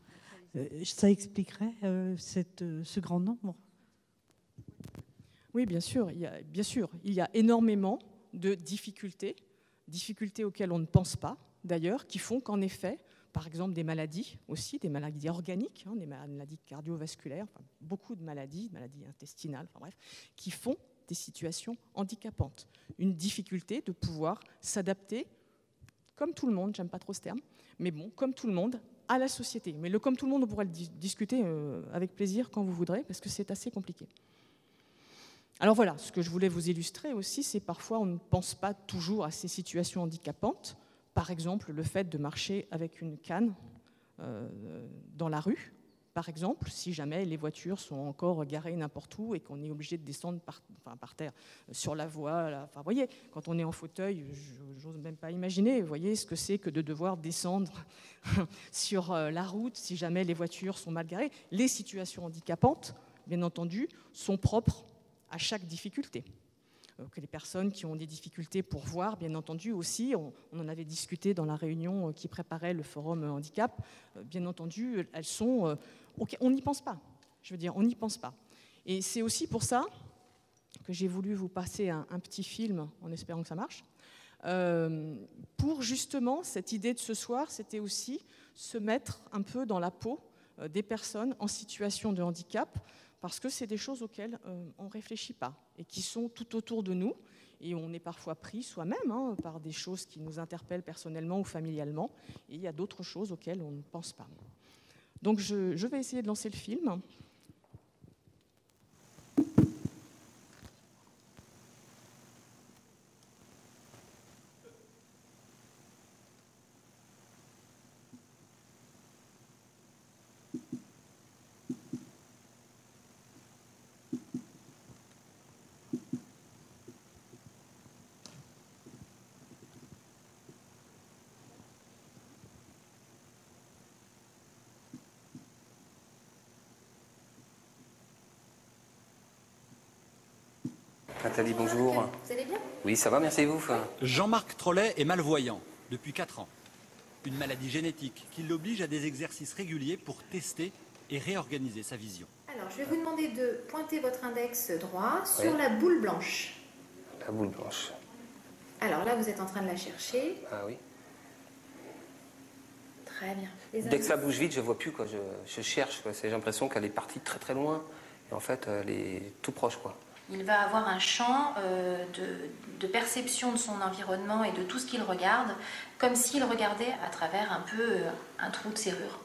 Speaker 14: Ça expliquerait ce grand nombre?
Speaker 13: Oui, bien sûr. Il y a énormément de difficultés auxquelles on ne pense pas, d'ailleurs, qui font qu'en effet, par exemple, des maladies aussi, des maladies organiques, des maladies cardiovasculaires, beaucoup de maladies intestinales, bref, qui font des situations handicapantes. Une difficulté de pouvoir s'adapter, comme tout le monde, j'aime pas trop ce terme, mais bon, comme tout le monde, à la société. Mais comme tout le monde, on pourra le discuter avec plaisir quand vous voudrez, parce que c'est assez compliqué. Alors voilà, ce que je voulais vous illustrer aussi, c'est parfois on ne pense pas toujours à ces situations handicapantes. Par exemple, le fait de marcher avec une canne dans la rue, par exemple, si jamais les voitures sont encore garées n'importe où et qu'on est obligé de descendre par terre, sur la voie. Là. Enfin, vous voyez, quand on est en fauteuil, je n'ose même pas imaginer, vous voyez ce que c'est que de devoir descendre sur la route si jamais les voitures sont mal garées. Les situations handicapantes, bien entendu, sont propres à chaque difficulté. Que les personnes qui ont des difficultés pour voir, bien entendu aussi, on en avait discuté dans la réunion qui préparait le forum handicap, bien entendu, elles sont... on n'y pense pas, je veux dire, on n'y pense pas. Et c'est aussi pour ça que j'ai voulu vous passer un petit film, en espérant que ça marche, pour justement, cette idée de ce soir, c'était aussi se mettre un peu dans la peau des personnes en situation de handicap, parce que c'est des choses auxquelles on ne réfléchit pas et qui sont tout autour de nous. Et on est parfois pris soi-même par des choses qui nous interpellent personnellement ou familialement. Et il y a d'autres choses auxquelles on ne pense pas. Donc je vais essayer de lancer le film.
Speaker 15: Nathalie, bonjour.
Speaker 16: Vous allez bien?
Speaker 15: Oui, ça va, merci et vous.
Speaker 17: Jean-Marc Trollet est malvoyant depuis 4 ans. Une maladie génétique qui l'oblige à des exercices réguliers pour tester et réorganiser sa vision.
Speaker 16: Alors, je vais vous demander de pointer votre index droit sur la boule blanche.
Speaker 15: La boule blanche.
Speaker 16: Alors là, vous êtes en train de la chercher.
Speaker 15: Ah oui.
Speaker 16: Très bien.
Speaker 15: Dès que ça bouge vite, je ne vois plus, je cherche. J'ai l'impression qu'elle est partie très très loin. Et en fait, elle est tout proche, quoi.
Speaker 16: il va avoir un champ de perception de son environnement et de tout ce qu'il regarde, comme s'il regardait à travers un peu un trou de serrure.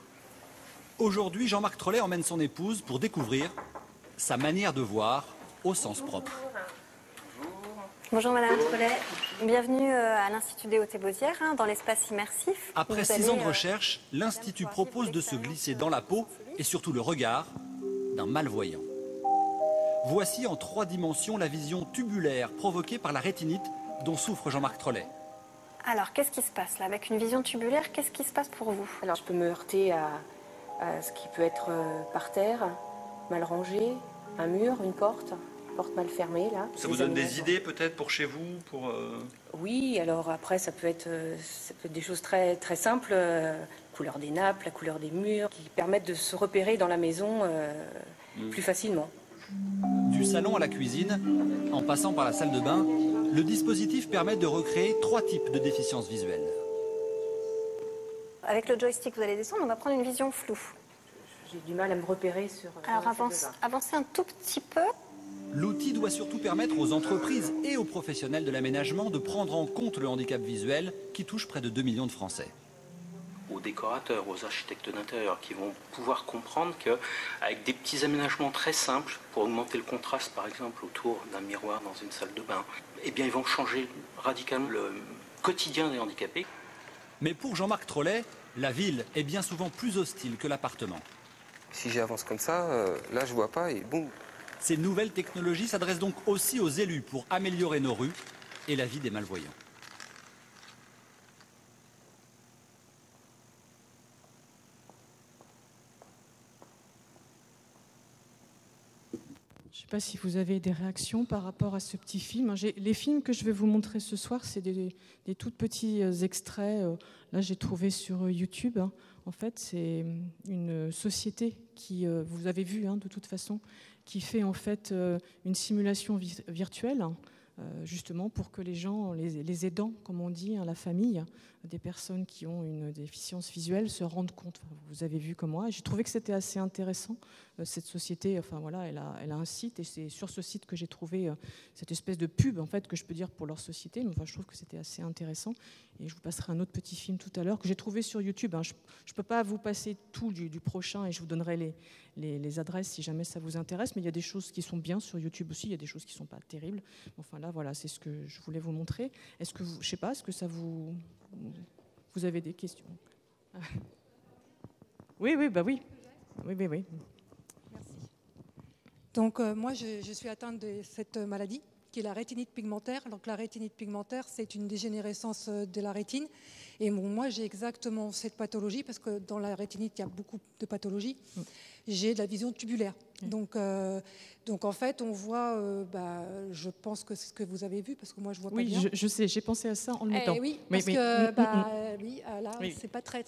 Speaker 17: Aujourd'hui, Jean-Marc Trollet emmène son épouse pour découvrir sa manière de voir au sens propre.
Speaker 18: Bonjour Madame Trollet, bienvenue à l'Institut Déoté-Beauzière, dans l'espace immersif.
Speaker 17: Après 6 ans de recherche, l'Institut propose de se glisser dans la peau et surtout le regard d'un malvoyant. Voici en 3 dimensions la vision tubulaire provoquée par la rétinite dont souffre Jean-Marc Trollet.
Speaker 18: Alors, qu'est-ce qui se passe là? Avec une vision tubulaire, qu'est-ce qui se passe pour vous?
Speaker 19: Alors, je peux me heurter à ce qui peut être par terre, mal rangé, un mur, une porte mal fermée, là.
Speaker 20: Ça vous donne des idées peut-être pour chez vous pour,
Speaker 19: Oui, alors après, ça peut être des choses très, très simples, la couleur des nappes, la couleur des murs, qui permettent de se repérer dans la maison plus facilement.
Speaker 17: Du salon à la cuisine, en passant par la salle de bain, le dispositif permet de recréer 3 types de déficiences visuelles.
Speaker 18: Avec le joystick, vous allez descendre, on va prendre une vision floue.
Speaker 19: J'ai du mal à me repérer sur...
Speaker 18: Alors avancez un tout petit peu.
Speaker 17: L'outil doit surtout permettre aux entreprises et aux professionnels de l'aménagement de prendre en compte le handicap visuel qui touche près de 2 millions de Français.
Speaker 21: Aux décorateurs, aux architectes d'intérieur qui vont pouvoir comprendre qu'avec des petits aménagements très simples, pour augmenter le contraste par exemple autour d'un miroir dans une salle de bain, eh bien ils vont changer radicalement le quotidien des handicapés.
Speaker 17: Mais pour Jean-Marc Trollet, la ville est bien souvent plus hostile que l'appartement.
Speaker 15: Si j'avance comme ça, là je vois pas et boum.
Speaker 17: Ces nouvelles technologies s'adressent donc aussi aux élus pour améliorer nos rues et la vie des malvoyants.
Speaker 13: Je ne sais pas si vous avez des réactions par rapport à ce petit film. Les films que je vais vous montrer ce soir, c'est des tout petits extraits. Là, j'ai trouvé sur YouTube. En fait, c'est une société qui, vous avez vu de toute façon, qui fait en fait une simulation virtuelle, justement pour que les gens, les aidants, comme on dit, la famille, des personnes qui ont une déficience visuelle se rendent compte. Vous avez vu comme moi. J'ai trouvé que c'était assez intéressant. Cette société, enfin voilà, elle a un site et c'est sur ce site que j'ai trouvé cette espèce de pub en fait que je peux dire pour leur société. Mais enfin, je trouve que c'était assez intéressant. Et je vous passerai un autre petit film tout à l'heure que j'ai trouvé sur YouTube. Je ne peux pas vous passer tout du prochain et je vous donnerai les adresses si jamais ça vous intéresse. Mais il y a des choses qui sont bien sur YouTube aussi. Il y a des choses qui ne sont pas terribles. Enfin là, voilà, c'est ce que je voulais vous montrer. Est-ce que vous, je sais pas, est-ce que ça vous avez des questions? Oui, bah oui. Oui.
Speaker 12: Merci. Donc moi, je suis atteinte de cette maladie qui est la rétinite pigmentaire. Donc la rétinite pigmentaire, c'est une dégénérescence de la rétine. Et bon, moi, j'ai exactement cette pathologie parce que dans la rétinite, il y a beaucoup de pathologies. J'ai de la vision tubulaire. Donc en fait, on voit, je pense que c'est ce que vous avez vu parce que moi, je vois pas bien.
Speaker 13: Oui, je sais, j'ai pensé à ça en le mettant.
Speaker 12: Oui, parce que là, c'est pas très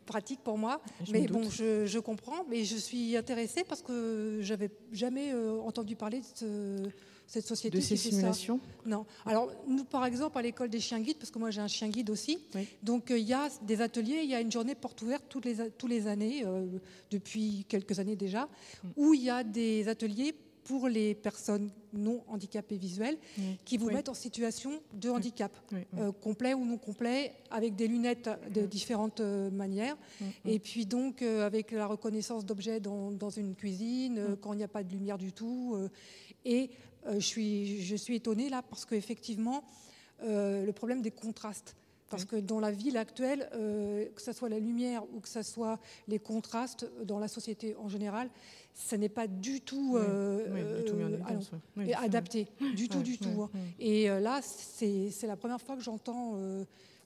Speaker 12: pratique pour moi, mais bon, je comprends, mais je suis intéressée parce que j'avais jamais entendu parler de cette société.
Speaker 13: De ces simulations ?
Speaker 12: Non. Alors, nous, par exemple, à l'école des chiens guides, parce que moi j'ai un chien guide aussi, donc il y a des ateliers, il y a une journée porte ouverte tous les années, depuis quelques années déjà, où il y a des ateliers pour les personnes non handicapées visuelles qui vous mettent en situation de handicap, complet ou non complet, avec des lunettes de différentes manières. Et puis donc avec la reconnaissance d'objets dans une cuisine, quand il n'y a pas de lumière du tout. Je suis étonnée là parce qu'effectivement, le problème des contrastes. Parce que dans la ville actuelle, que ce soit la lumière ou que ce soit les contrastes dans la société en général, ça n'est pas du tout, adapté. Du tout. Et là, c'est la première fois que j'entends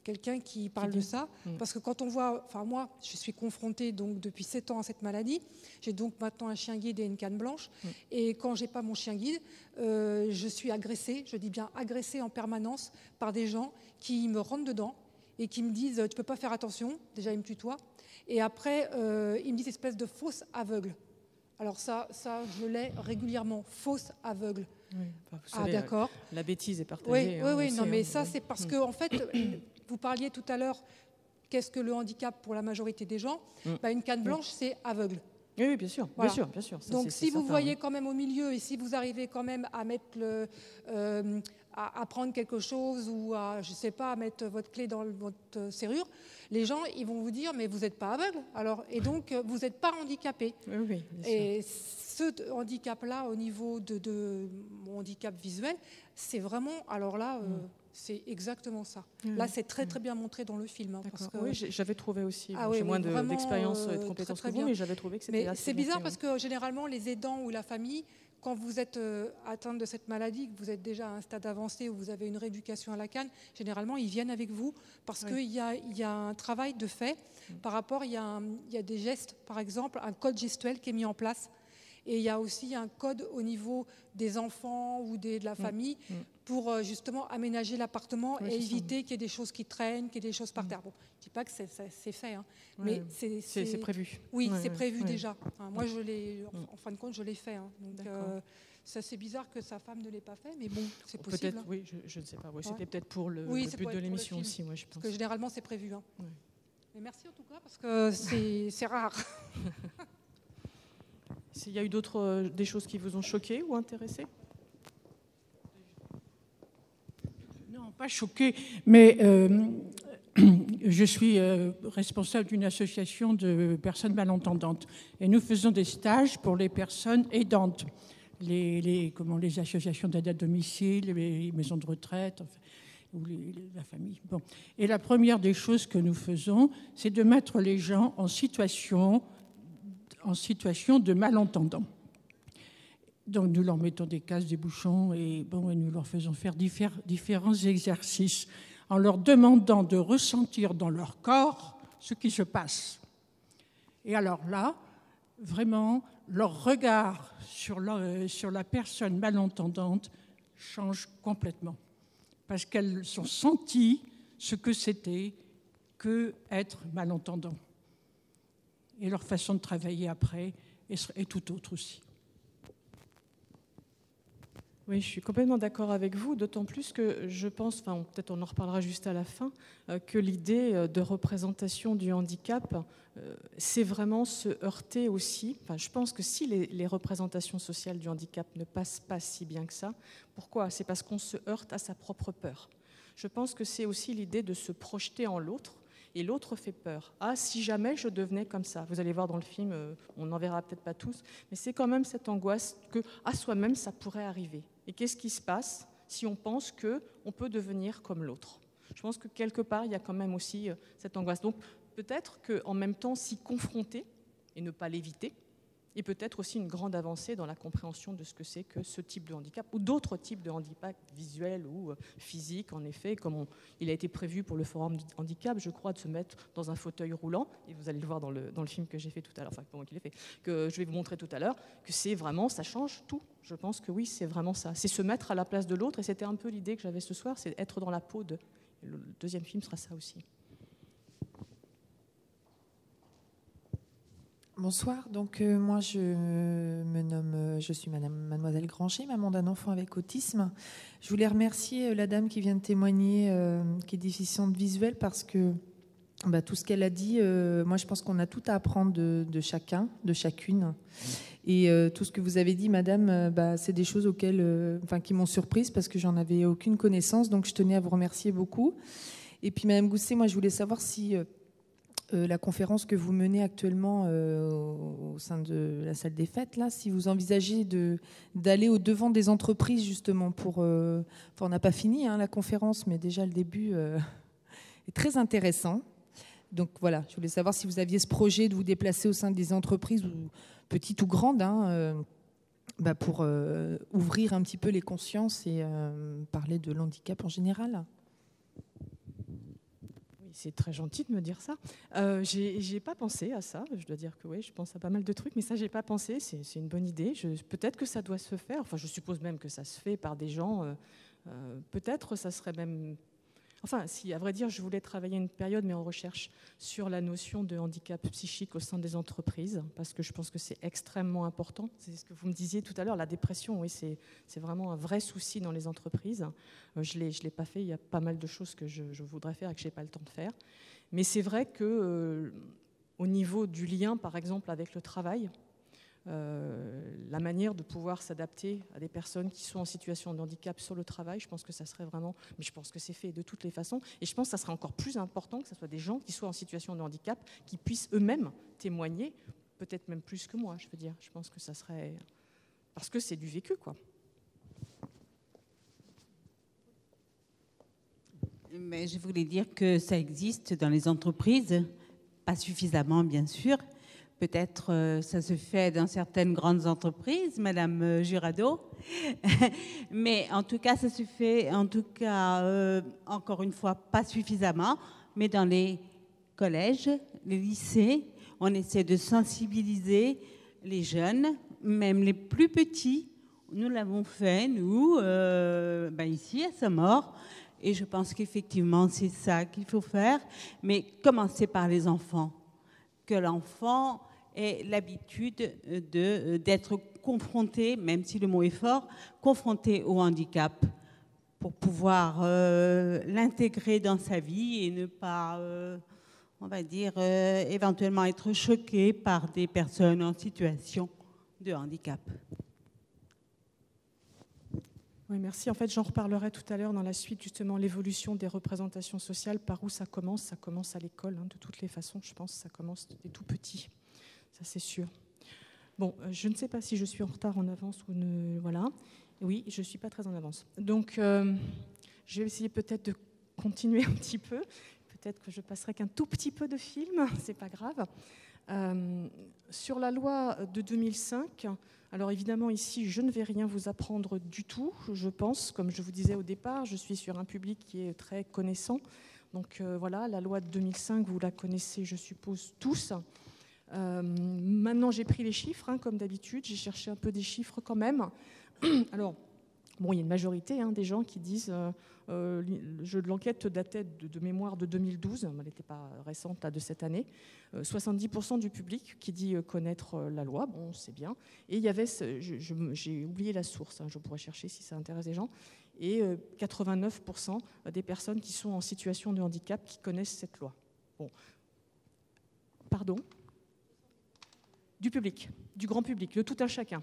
Speaker 12: quelqu'un qui parle de ça. Parce que quand on voit... Enfin, moi, je suis confrontée donc, depuis 7 ans à cette maladie. J'ai donc maintenant un chien guide et une canne blanche. Et quand je n'ai pas mon chien guide, je suis agressée, je dis bien agressée en permanence par des gens qui me rentrent dedans et qui me disent « tu ne peux pas faire attention ». Déjà, ils me tutoient. Et après, ils me disent « espèce de fausse aveugle ». Alors ça, je l'ai régulièrement, fausse aveugle.
Speaker 13: Vous savez, d'accord. La bêtise est partagée.
Speaker 12: Oui, non, mais ça, c'est parce que, en fait, vous parliez tout à l'heure, qu'est-ce que le handicap pour la majorité des gens ? Une canne blanche, c'est aveugle.
Speaker 13: Oui, bien sûr,
Speaker 12: Voilà.
Speaker 13: bien sûr. Ça,
Speaker 12: Donc,
Speaker 13: c'est
Speaker 12: si vous
Speaker 13: certain,
Speaker 12: voyez
Speaker 13: oui.
Speaker 12: quand même au milieu et si vous arrivez quand même à mettre à prendre quelque chose ou à, je sais pas, à mettre votre clé dans votre serrure, les gens, ils vont vous dire, mais vous n'êtes pas aveugle, alors, et donc vous n'êtes pas handicapé.
Speaker 13: Oui, bien sûr.
Speaker 12: Et ce handicap-là, au niveau de mon handicap visuel, c'est vraiment, alors là, c'est exactement ça. Là, c'est très très bien montré dans le film. Hein, parce que...
Speaker 13: Oui, j'avais trouvé aussi.
Speaker 12: Ah,
Speaker 13: j'ai
Speaker 12: oui,
Speaker 13: moins
Speaker 12: vraiment,
Speaker 13: d'expérience et de compétences
Speaker 12: très, très
Speaker 13: que vous,
Speaker 12: bien.
Speaker 13: mais j'avais trouvé que c'était assez
Speaker 12: c'est
Speaker 13: bien
Speaker 12: bizarre
Speaker 13: fait,
Speaker 12: parce que généralement, les aidants ou la famille, quand vous êtes atteinte de cette maladie, que vous êtes déjà à un stade avancé où vous avez une rééducation à la canne, généralement, ils viennent avec vous parce qu'il y a un travail de fait par rapport, il y a des gestes, par exemple, un code gestuel qui est mis en place. Et il y a aussi un code au niveau des enfants ou de la famille pour justement aménager l'appartement et éviter qu'il y ait des choses qui traînent, qu'il y ait des choses par terre. Bon, je ne dis pas que c'est fait, hein, mais
Speaker 13: c'est prévu.
Speaker 12: Oui, c'est prévu déjà. Hein, moi, en fin de compte, je l'ai fait. Hein, donc, ça, c'est bizarre que sa femme ne l'ait pas fait, mais bon, c'est possible.
Speaker 13: Peut-être,
Speaker 12: hein.
Speaker 13: oui, je ne sais pas. Ouais, c'était peut-être pour le
Speaker 12: c'est
Speaker 13: but de l'émission aussi, moi, je pense.
Speaker 12: Parce que généralement, c'est prévu. Hein. Mais merci en tout cas, parce que c'est rare.
Speaker 13: S'il y a eu des choses qui vous ont choqué ou intéressé?
Speaker 2: Non, pas choqué, mais je suis responsable d'une association de personnes malentendantes. Et nous faisons des stages pour les personnes aidantes, les associations d'aide à domicile, les maisons de retraite, enfin, ou la famille. Bon. Et la première des choses que nous faisons, c'est de mettre les gens en situation de malentendants. Donc nous leur mettons des casques, des bouchons et nous leur faisons faire différents exercices en leur demandant de ressentir dans leur corps ce qui se passe. Et alors là, vraiment, leur regard sur la personne malentendante change complètement parce qu'elles ont senti ce que c'était que être malentendant. Et leur façon de travailler après est tout autre aussi.
Speaker 13: Oui, je suis complètement d'accord avec vous, d'autant plus que je pense, peut-être on en reparlera juste à la fin, que l'idée de représentation du handicap, c'est vraiment se heurter aussi. Je pense que si les représentations sociales du handicap ne passent pas si bien que ça, pourquoi? C'est parce qu'on se heurte à sa propre peur. Je pense que c'est aussi l'idée de se projeter en l'autre. Et l'autre fait peur. Ah, si jamais je devenais comme ça. Vous allez voir dans le film, on n'en verra peut-être pas tous, mais c'est quand même cette angoisse qu'à soi-même, ça pourrait arriver. Et qu'est-ce qui se passe si on pense qu'on peut devenir comme l'autre? Je pense que quelque part, il y a quand même aussi cette angoisse. Donc peut-être qu'en même temps, s'y confronter et ne pas l'éviter, et peut-être aussi une grande avancée dans la compréhension de ce que c'est que ce type de handicap ou d'autres types de handicap visuels ou physiques, en effet, comme il a été prévu pour le forum du handicap, je crois, de se mettre dans un fauteuil roulant, et vous allez le voir dans le film que j'ai fait tout à l'heure, enfin, pas moi qui l'ai fait, que je vais vous montrer tout à l'heure, que c'est vraiment, ça change tout. Je pense que oui, c'est vraiment ça. C'est se mettre à la place de l'autre, et c'était un peu l'idée que j'avais ce soir, c'est être dans la peau de... Le deuxième film sera ça aussi.
Speaker 22: Bonsoir, donc moi je suis mademoiselle Granger, maman d'un enfant avec autisme. Je voulais remercier la dame qui vient de témoigner, qui est déficiente visuelle, parce que tout ce qu'elle a dit, moi je pense qu'on a tout à apprendre de chacun, de chacune. Et tout ce que vous avez dit, madame, c'est des choses qui m'ont surprise parce que j'en avais aucune connaissance, donc je tenais à vous remercier beaucoup. Et puis madame Gousset, moi je voulais savoir si... la conférence que vous menez actuellement au sein de la salle des fêtes, là, si vous envisagez d'aller au-devant des entreprises, justement, on n'a pas fini la conférence, mais déjà le début est très intéressant. Donc voilà, je voulais savoir si vous aviez ce projet de vous déplacer au sein des entreprises, petites ou grandes, pour ouvrir un petit peu les consciences et parler de l'handicap en général.
Speaker 13: C'est très gentil de me dire ça. J'ai pas pensé à ça. Je dois dire que oui, je pense à pas mal de trucs, mais ça, j'ai pas pensé. C'est une bonne idée. Peut-être que ça doit se faire. Enfin, je suppose même que ça se fait par des gens. Peut-être ça serait même... Enfin, si, à vrai dire, je voulais travailler une période, mais en recherche, sur la notion de handicap psychique au sein des entreprises, parce que je pense que c'est extrêmement important. C'est ce que vous me disiez tout à l'heure, la dépression, oui, c'est vraiment un vrai souci dans les entreprises. Je l'ai pas fait, il y a pas mal de choses que je voudrais faire et que je n'ai pas le temps de faire. Mais c'est vrai que au niveau du lien, par exemple, avec le travail, la manière de pouvoir s'adapter à des personnes qui sont en situation de handicap sur le travail. Je pense que ça serait vraiment, mais je pense que c'est fait de toutes les façons, et je pense que ça serait encore plus important que ce soit des gens qui soient en situation de handicap, qui puissent eux-mêmes témoigner, peut-être même plus que moi, je veux dire. Je pense que ça serait, parce que c'est du vécu, quoi.
Speaker 8: Mais je voulais dire que ça existe dans les entreprises, pas suffisamment bien sûr. Peut-être ça se fait dans certaines grandes entreprises, Madame Jurado. Mais en tout cas, ça se fait, en tout cas, encore une fois, pas suffisamment. Mais dans les collèges, les lycées, on essaie de sensibiliser les jeunes, même les plus petits. Nous l'avons fait, nous, ici à Saint-Maur. Et je pense qu'effectivement, c'est ça qu'il faut faire. Mais commencer par les enfants. Que l'enfant ait l'habitude d'être confronté, même si le mot est fort, confronté au handicap pour pouvoir l'intégrer dans sa vie et ne pas, on va dire, éventuellement être choqué par des personnes en situation de handicap.
Speaker 13: Oui, merci. En fait, j'en reparlerai tout à l'heure dans la suite, justement, l'évolution des représentations sociales, par où ça commence à l'école, hein, de toutes les façons, je pense, ça commence des tout petits, ça c'est sûr. Bon, je ne sais pas si je suis en retard, en avance ou ne... Voilà. Oui, je ne suis pas très en avance. Donc, je vais essayer peut-être de continuer un petit peu, peut-être que je passerai qu'un tout petit peu de film, c'est pas grave. Sur la loi de 2005... Alors évidemment, ici, je ne vais rien vous apprendre du tout, je pense. Comme je vous disais au départ, je suis sur un public qui est très connaissant. Donc voilà, la loi de 2005, vous la connaissez, je suppose, tous. Maintenant, j'ai pris les chiffres, hein, comme d'habitude. J'ai cherché un peu des chiffres quand même. Alors, bon, il y a une majorité des gens qui disent... le jeu de l'enquête datait de mémoire de 2012, elle n'était pas récente là, de cette année. 70% du public qui dit connaître la loi, bon c'est bien. Et il y avait, j'ai oublié la source, hein, je pourrais chercher si ça intéresse les gens, et 89% des personnes qui sont en situation de handicap qui connaissent cette loi. Bon. Pardon ? Du public, du grand public, le tout un chacun.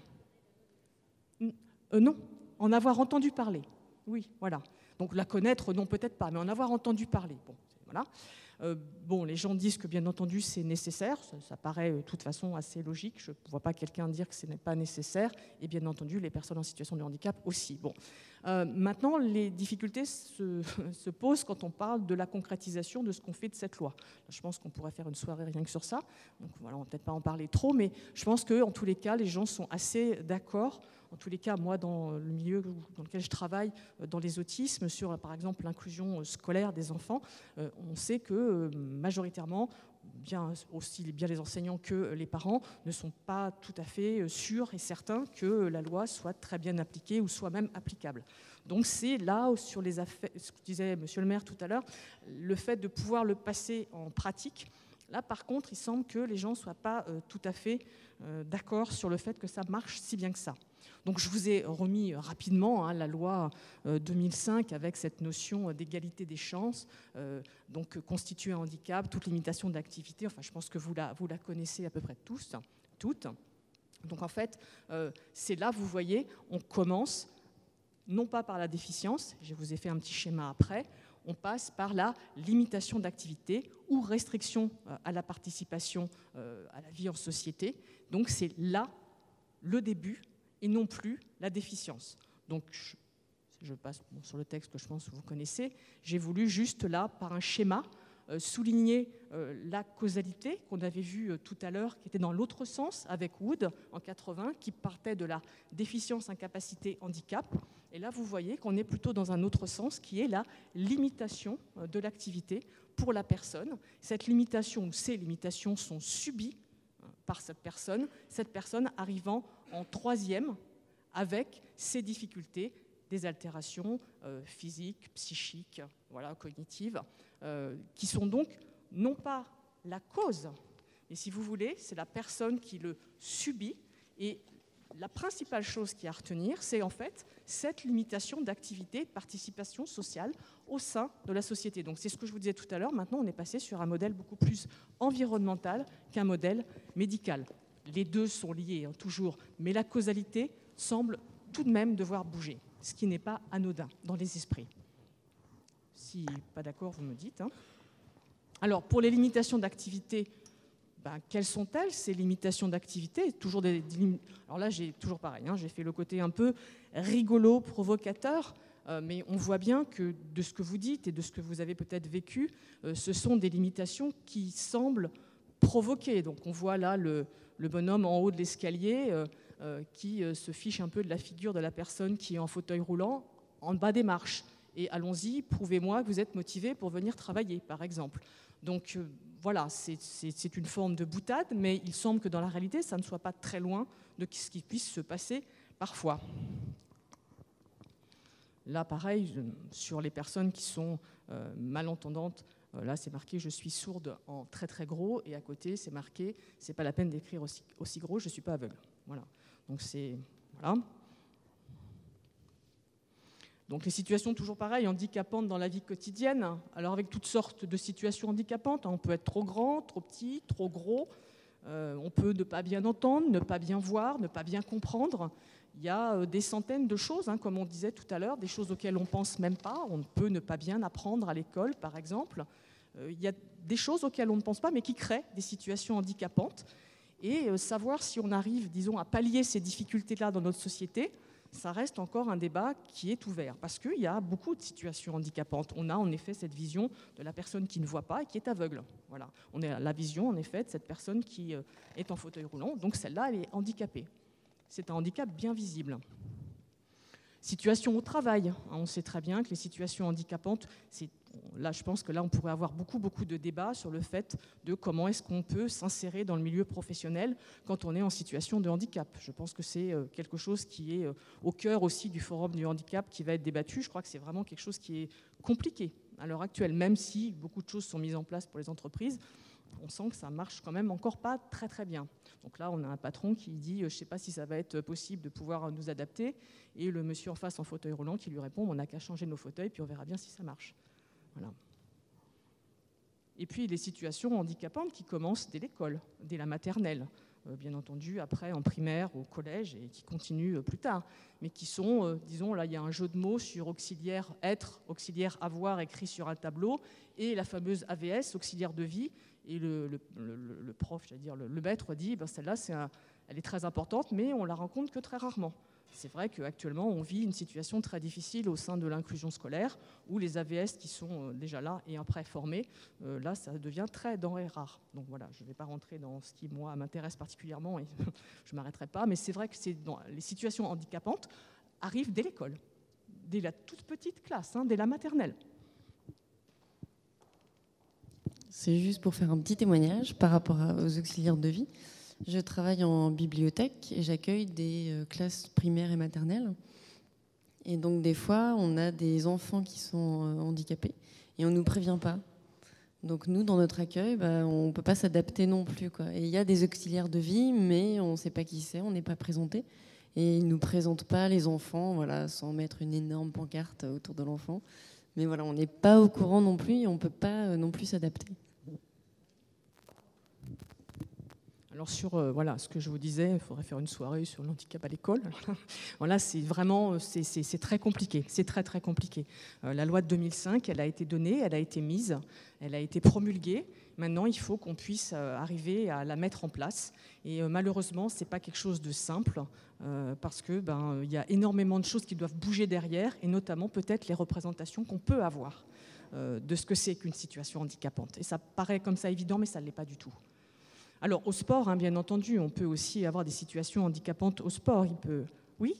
Speaker 13: Non, en avoir entendu parler. Oui, voilà. Donc la connaître, non, peut-être pas, mais en avoir entendu parler. Bon, voilà. Bon, les gens disent que bien entendu c'est nécessaire, ça paraît de toute façon assez logique, je ne vois pas quelqu'un dire que ce n'est pas nécessaire, et bien entendu les personnes en situation de handicap aussi. Bon. Maintenant, les difficultés se posent quand on parle de la concrétisation de ce qu'on fait de cette loi. Je pense qu'on pourrait faire une soirée rien que sur ça, donc voilà, on ne va peut-être pas en parler trop, mais je pense qu'en tous les cas, les gens sont assez d'accord. En tous les cas, moi, dans le milieu dans lequel je travaille, dans les autismes, sur par exemple l'inclusion scolaire des enfants, on sait que majoritairement, aussi bien les enseignants que les parents ne sont pas tout à fait sûrs et certains que la loi soit très bien appliquée ou soit même applicable. Donc c'est là, sur les affaires, ce que disait Monsieur le maire tout à l'heure, le fait de pouvoir le passer en pratique. Là, par contre, il semble que les gens ne soient pas tout à fait d'accord sur le fait que ça marche si bien que ça. Donc je vous ai remis rapidement la loi 2005 avec cette notion d'égalité des chances, donc constituer un handicap, toute limitation d'activité, enfin je pense que vous la connaissez à peu près tous, toutes. Donc en fait, c'est là, vous voyez, on commence non pas par la déficience, je vous ai fait un petit schéma après, on passe par la limitation d'activité ou restriction à la participation à la vie en société. Donc c'est là le début et non plus la déficience. Donc, je passe sur le texte que je pense que vous connaissez. J'ai voulu juste là, par un schéma, souligner la causalité qu'on avait vue tout à l'heure, qui était dans l'autre sens, avec Wood, en 80, qui partait de la déficience, incapacité, handicap. Et là, vous voyez qu'on est plutôt dans un autre sens, qui est la limitation de l'activité pour la personne. Cette limitation, ou ces limitations, sont subies par cette personne arrivant en troisième avec ses difficultés, des altérations physiques, psychiques, voilà, cognitives, qui sont donc non pas la cause, mais si vous voulez, c'est la personne qui le subit. Et la principale chose qui est à retenir, c'est en fait cette limitation d'activité, de participation sociale au sein de la société. Donc c'est ce que je vous disais tout à l'heure, maintenant on est passé sur un modèle beaucoup plus environnemental qu'un modèle médical. les deux sont liés, hein, toujours, mais la causalité semble tout de même devoir bouger, ce qui n'est pas anodin dans les esprits. Si pas d'accord, vous me dites. Hein. Alors, pour les limitations d'activité, quelles sont-elles, ces limitations d'activité? Alors là, j'ai toujours pareil, hein, j'ai fait le côté un peu rigolo, provocateur, mais on voit bien que de ce que vous dites et de ce que vous avez peut-être vécu, ce sont des limitations qui semblent provoquer. Donc on voit là le bonhomme en haut de l'escalier qui se fiche un peu de la figure de la personne qui est en fauteuil roulant en bas des marches. Et allons-y, prouvez-moi que vous êtes motivé pour venir travailler, par exemple. Donc voilà, c'est une forme de boutade, mais il semble que dans la réalité, ça ne soit pas très loin de ce qui puisse se passer parfois. Là, pareil, sur les personnes qui sont malentendantes, là, c'est marqué « Je suis sourde » en très très gros, et à côté, c'est marqué « C'est pas la peine d'écrire aussi gros, je ne suis pas aveugle ». Voilà. Donc c'est... Voilà. Donc les situations, toujours pareil, handicapantes dans la vie quotidienne. Alors avec toutes sortes de situations handicapantes, on peut être trop grand, trop petit, trop gros, on peut ne pas bien entendre, ne pas bien voir, ne pas bien comprendre. Il y a des centaines de choses, hein, comme on disait tout à l'heure, des choses auxquelles on ne pense même pas. On peut ne pas bien apprendre à l'école, par exemple. Il y a des choses auxquelles on ne pense pas, mais qui créent des situations handicapantes. Et savoir si on arrive, disons, à pallier ces difficultés-là dans notre société, ça reste encore un débat qui est ouvert, parce qu'il y a beaucoup de situations handicapantes. On a en effet cette vision de la personne qui ne voit pas et qui est aveugle. Voilà. On a la vision, en effet, de cette personne qui est en fauteuil roulant, donc celle-là, elle est handicapée. C'est un handicap bien visible. Situation au travail. On sait très bien que les situations handicapantes, là, je pense que là, on pourrait avoir beaucoup de débats sur le fait de comment est-ce qu'on peut s'insérer dans le milieu professionnel quand on est en situation de handicap. Je pense que c'est quelque chose qui est au cœur aussi du forum du handicap qui va être débattu. Je crois que c'est vraiment quelque chose qui est compliqué à l'heure actuelle, même si beaucoup de choses sont mises en place pour les entreprises. On sent que ça marche quand même encore pas très très bien. Donc là, on a un patron qui dit « je ne sais pas si ça va être possible de pouvoir nous adapter », et le monsieur en face en fauteuil roulant qui lui répond « on n'a qu'à changer nos fauteuils, puis on verra bien si ça marche ». Voilà. Et puis les situations handicapantes qui commencent dès l'école, dès la maternelle, bien entendu après en primaire, au collège, et qui continuent plus tard, mais qui sont, disons, là il y a un jeu de mots sur auxiliaire être, auxiliaire avoir écrit sur un tableau, et la fameuse AVS, auxiliaire de vie, et le prof, j'allais dire le maître dit celle-là elle est très importante, mais on la rencontre que très rarement. C'est vrai qu'actuellement, on vit une situation très difficile au sein de l'inclusion scolaire, où les AVS qui sont déjà là et après formés, là, ça devient très denrée rare. Donc voilà, je ne vais pas rentrer dans ce qui, moi, m'intéresse particulièrement, et je ne m'arrêterai pas, mais c'est vrai que les situations handicapantes arrivent dès l'école, dès la toute petite classe, hein, dès la maternelle.
Speaker 9: C'est juste pour faire un petit témoignage par rapport aux auxiliaires de vie. Je travaille en bibliothèque et j'accueille des classes primaires et maternelles. Et donc des fois, on a des enfants qui sont handicapés et on ne nous prévient pas. Donc nous, dans notre accueil, on ne peut pas s'adapter non plus, quoi. Et il y a des auxiliaires de vie, mais on ne sait pas qui c'est, on n'est pas présenté. Et ils ne nous présentent pas les enfants, voilà, sans mettre une énorme pancarte autour de l'enfant. Mais voilà, on n'est pas au courant non plus et on ne peut pas non plus s'adapter.
Speaker 13: Alors sur voilà, ce que je vous disais, il faudrait faire une soirée sur l'handicap à l'école. Voilà, c'est vraiment c'est très compliqué, c'est très très compliqué. La loi de 2005, elle a été donnée, elle a été mise, elle a été promulguée. Maintenant, il faut qu'on puisse arriver à la mettre en place. Et malheureusement, c'est pas quelque chose de simple parce que il y a énormément de choses qui doivent bouger derrière, et notamment peut-être les représentations qu'on peut avoir de ce que c'est qu'une situation handicapante. Et ça paraît comme ça évident, mais ça ne l'est pas du tout. Alors, au sport, hein, bien entendu, on peut aussi avoir des situations handicapantes au sport. Oui ?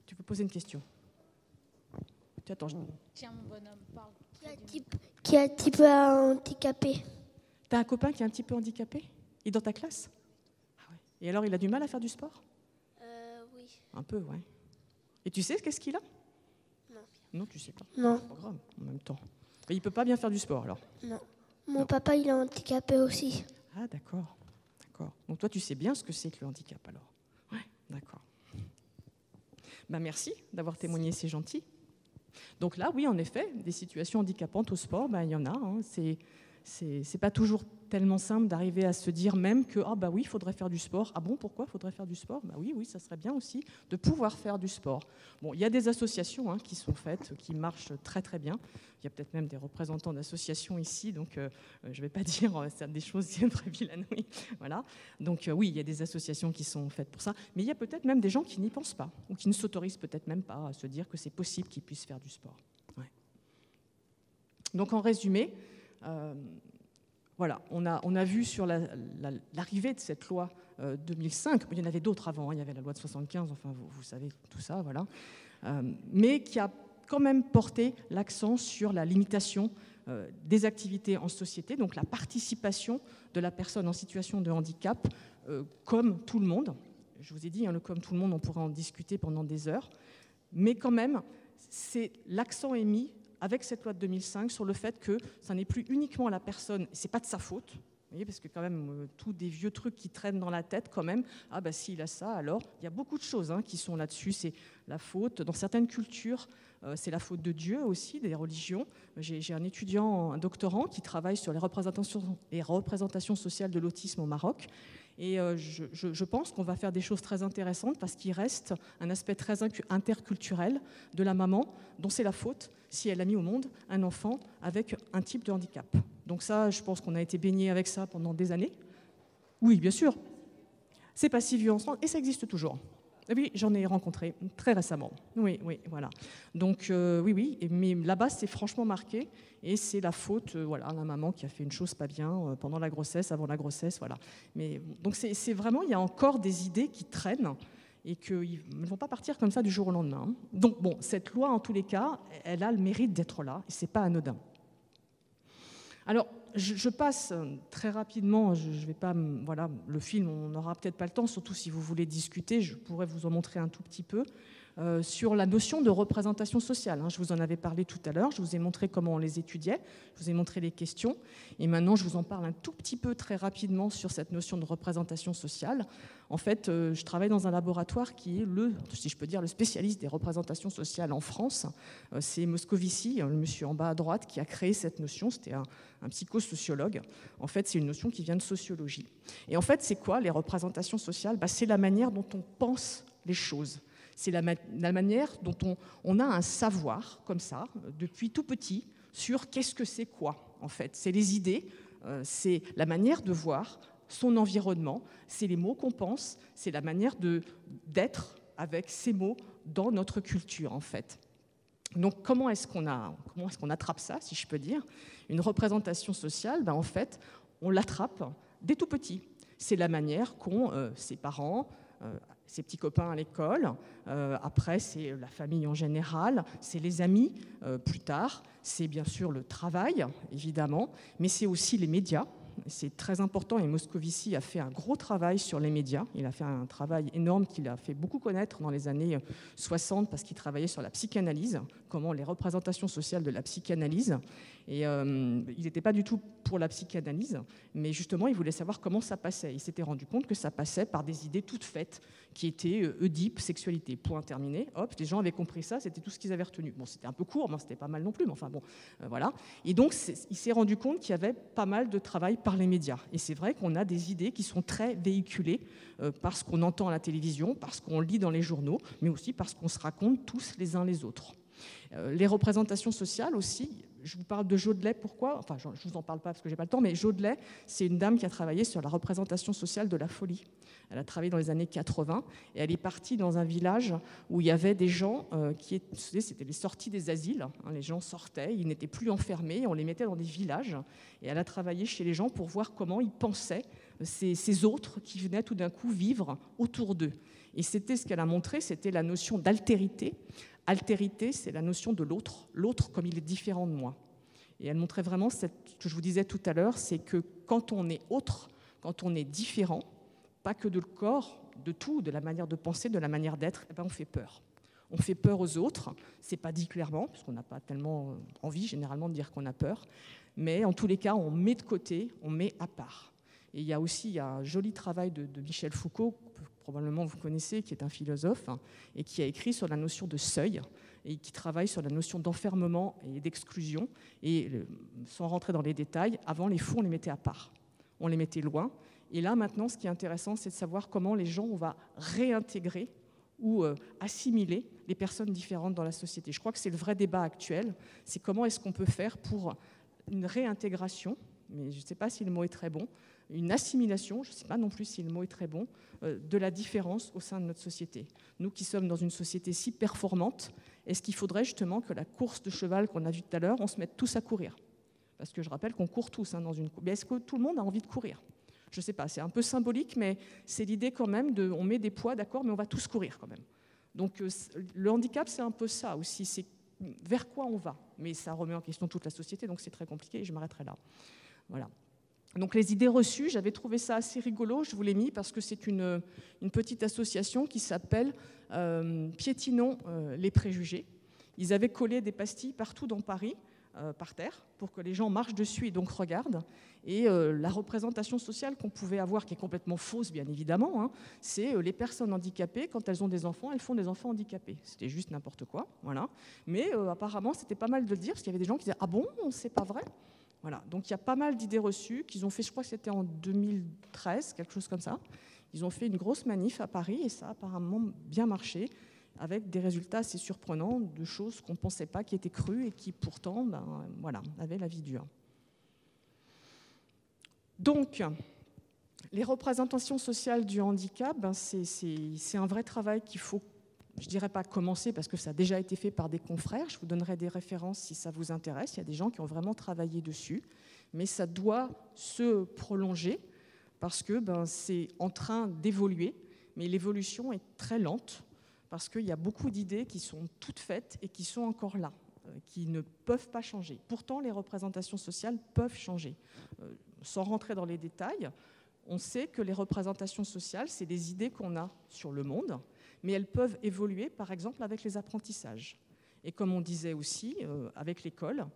Speaker 13: Tu peux poser une question. Attends,
Speaker 1: Tiens, mon bonhomme, parle. Qui est un petit peu handicapé.
Speaker 13: T'as un copain qui est un petit peu handicapé ? Il est dans ta classe ? Ah ouais. Et alors, il a du mal à faire du sport ?
Speaker 1: Oui.
Speaker 13: Un peu, ouais. Et tu sais qu'est-ce qu'il a ?
Speaker 1: Non.
Speaker 13: Non, tu sais pas.
Speaker 1: Non.
Speaker 13: C'est pas grave, en même temps. Mais il peut pas bien faire du sport, alors ?
Speaker 1: Non. Mon papa, il est handicapé aussi.
Speaker 13: Ah, d'accord. Donc toi, tu sais bien ce que c'est que le handicap, alors. Ouais, d'accord. Merci d'avoir témoigné, c'est gentil. Donc là, oui, en effet, des situations handicapantes au sport, il y en a. Hein.
Speaker 3: c'est pas toujours tellement simple d'arriver à se dire même que ah bah oui, il faudrait faire du sport. Ah bon, pourquoi il faudrait faire du sport? Bah oui, ça serait bien aussi de pouvoir faire du sport. Bon, il y a des associations qui sont faites, qui marchent très très bien. Il y a peut-être même des représentants d'associations ici, donc je ne vais pas dire des choses très vilaines. Oui, voilà. Donc oui, il y a des associations qui sont faites pour ça, mais il y a peut-être même des gens qui n'y pensent pas ou qui ne s'autorisent peut-être même pas à se dire que c'est possible qu'ils puissent faire du sport. Ouais. Donc en résumé, voilà, on a vu sur l'arrivée de cette loi 2005, il y en avait d'autres avant, il y avait la loi de 75, enfin vous savez tout ça, voilà, mais qui a quand même porté l'accent sur la limitation des activités en société, donc la participation de la personne en situation de handicap comme tout le monde. Je vous ai dit, le comme tout le monde, on pourrait en discuter pendant des heures, mais quand même, l'accent est mis avec cette loi de 2005 sur le fait que ça n'est plus uniquement la personne, c'est pas de sa faute, vous voyez, parce que quand même, tous des vieux trucs qui traînent dans la tête quand même, ah bah s'il a ça, alors, il y a beaucoup de choses qui sont là-dessus, c'est la faute, dans certaines cultures, c'est la faute de Dieu aussi, des religions. J'ai un étudiant, un doctorant, qui travaille sur les représentations sociales de l'autisme au Maroc, et je pense qu'on va faire des choses très intéressantes parce qu'il reste un aspect très interculturel de la maman dont c'est la faute si elle a mis au monde un enfant avec un type de handicap. Donc ça, je pense qu'on a été baigné avec ça pendant des années. Oui, bien sûr. C'est pas si vieux en France et ça existe toujours. Oui, j'en ai rencontré très récemment. Oui, voilà. Donc oui, mais là-bas, c'est franchement marqué et c'est la faute, la maman qui a fait une chose pas bien pendant la grossesse, avant la grossesse, voilà. Mais donc c'est vraiment, il y a encore des idées qui traînent et qu'ils ne vont pas partir comme ça du jour au lendemain. Donc bon, cette loi, en tous les cas, elle a le mérite d'être là et c'est pas anodin. Alors, je passe très rapidement, je vais pas, voilà, le film, on n'aura peut-être pas le temps, surtout si vous voulez discuter, je pourrais vous en montrer un tout petit peu, sur la notion de représentation sociale. Je vous en avais parlé tout à l'heure, je vous ai montré comment on les étudiait, je vous ai montré les questions, et maintenant je vous en parle un tout petit peu très rapidement sur cette notion de représentation sociale. En fait, je travaille dans un laboratoire qui est si je peux dire, le spécialiste des représentations sociales en France. C'est Moscovici, le monsieur en bas à droite, qui a créé cette notion. C'était un psychosociologue. En fait, c'est une notion qui vient de sociologie. Et en fait, c'est quoi les représentations sociales? C'est la manière dont on pense les choses. C'est la manière dont on a un savoir, comme ça, depuis tout petit, sur qu'est-ce que c'est quoi, en fait. C'est les idées, c'est la manière de voir son environnement, c'est les mots qu'on pense, c'est la manière d'être avec ces mots dans notre culture, en fait. Donc, comment est-ce qu'on attrape ça, si je peux dire? Une représentation sociale, en fait, on l'attrape dès tout petit. C'est la manière qu'ont ses parents, ses petits copains à l'école, après c'est la famille en général, c'est les amis plus tard, c'est bien sûr le travail, évidemment, mais c'est aussi les médias. C'est très important et Moscovici a fait un gros travail sur les médias. Il a fait un travail énorme qu'il a fait beaucoup connaître dans les années 60 parce qu'il travaillait sur la psychanalyse, comment les représentations sociales de la psychanalyse. Et il n'était pas du tout pour la psychanalyse, mais justement il voulait savoir comment ça passait. Il s'était rendu compte que ça passait par des idées toutes faites qui étaient Oedipe, sexualité, point terminé. Hop, les gens avaient compris ça, c'était tout ce qu'ils avaient retenu. Bon, c'était un peu court, mais c'était pas mal non plus, mais enfin bon, voilà. Et donc il s'est rendu compte qu'il y avait pas mal de travail par les médias. Et c'est vrai qu'on a des idées qui sont très véhiculées parce qu'on entend à la télévision, parce qu'on lit dans les journaux, mais aussi parce qu'on se raconte tous les uns les autres. Les représentations sociales aussi, je vous parle de Jodelet, pourquoi? Enfin, je ne vous en parle pas parce que je n'ai pas le temps, mais Jodelet, c'est une dame qui a travaillé sur la représentation sociale de la folie. Elle a travaillé dans les années 80 et elle est partie dans un village où il y avait des gens c'était les sorties des asiles. Les gens sortaient, ils n'étaient plus enfermés, on les mettait dans des villages. Et elle a travaillé chez les gens pour voir comment ils pensaient ces autres qui venaient tout d'un coup vivre autour d'eux. Et c'était ce qu'elle a montré, c'était la notion d'altérité. Altérité, c'est la notion de l'autre, l'autre comme il est différent de moi. Et elle montrait vraiment ce que je vous disais tout à l'heure, c'est que quand on est autre, quand on est différent, pas que de le corps, de tout, de la manière de penser, de la manière d'être, on fait peur. On fait peur aux autres, c'est pas dit clairement, parce qu'on n'a pas tellement envie généralement de dire qu'on a peur, mais en tous les cas, on met de côté, on met à part. Et il y a aussi un joli travail de Michel Foucault, probablement vous connaissez, qui est un philosophe, hein, et qui a écrit sur la notion de seuil, et qui travaille sur la notion d'enfermement et d'exclusion. Et sans rentrer dans les détails, avant, les fous, on les mettait à part. On les mettait loin. Et là, maintenant, ce qui est intéressant, c'est de savoir comment les gens, on va réintégrer ou assimiler les personnes différentes dans la société. Je crois que c'est le vrai débat actuel. C'est comment est-ce qu'on peut faire pour une réintégration, mais je ne sais pas si le mot est très bon, une assimilation, je ne sais pas non plus si le mot est très bon, de la différence au sein de notre société. Nous qui sommes dans une société si performante, est-ce qu'il faudrait justement que la course de cheval qu'on a vue tout à l'heure, on se mette tous à courir? Parce que je rappelle qu'on court tous dans une course. Mais est-ce que tout le monde a envie de courir? Je ne sais pas, c'est un peu symbolique, mais c'est l'idée quand même de, on met des poids, d'accord, mais on va tous courir quand même. Donc le handicap, c'est un peu ça aussi, c'est vers quoi on va. Mais ça remet en question toute la société, donc c'est très compliqué et je m'arrêterai là. Voilà. Donc les idées reçues, j'avais trouvé ça assez rigolo, je vous l'ai mis parce que c'est une petite association qui s'appelle Piétinons les préjugés. Ils avaient collé des pastilles partout dans Paris, par terre, pour que les gens marchent dessus et donc regardent. Et la représentation sociale qu'on pouvait avoir, qui est complètement fausse bien évidemment, hein, c'est les personnes handicapées, quand elles ont des enfants, elles font des enfants handicapés. C'était juste n'importe quoi, voilà. Mais apparemment, c'était pas mal de le dire, parce qu'il y avait des gens qui disaient « Ah bon, c'est pas vrai ?» Voilà. Donc il y a pas mal d'idées reçues qu'ils ont fait, je crois que c'était en 2013, quelque chose comme ça. Ils ont fait une grosse manif à Paris et ça a apparemment bien marché, avec des résultats assez surprenants de choses qu'on ne pensait pas qui étaient crues et qui pourtant voilà, avaient la vie dure. Donc, les représentations sociales du handicap, c'est un vrai travail qu'il faut, je ne dirais pas commencer parce que ça a déjà été fait par des confrères, je vous donnerai des références si ça vous intéresse, il y a des gens qui ont vraiment travaillé dessus, mais ça doit se prolonger parce que c'est en train d'évoluer, mais l'évolution est très lente, parce qu'il y a beaucoup d'idées qui sont toutes faites et qui sont encore là, qui ne peuvent pas changer. Pourtant, les représentations sociales peuvent changer. Sans rentrer dans les détails, on sait que les représentations sociales, c'est des idées qu'on a sur le monde, mais elles peuvent évoluer, par exemple, avec les apprentissages. Et comme on disait aussi, avec l'école,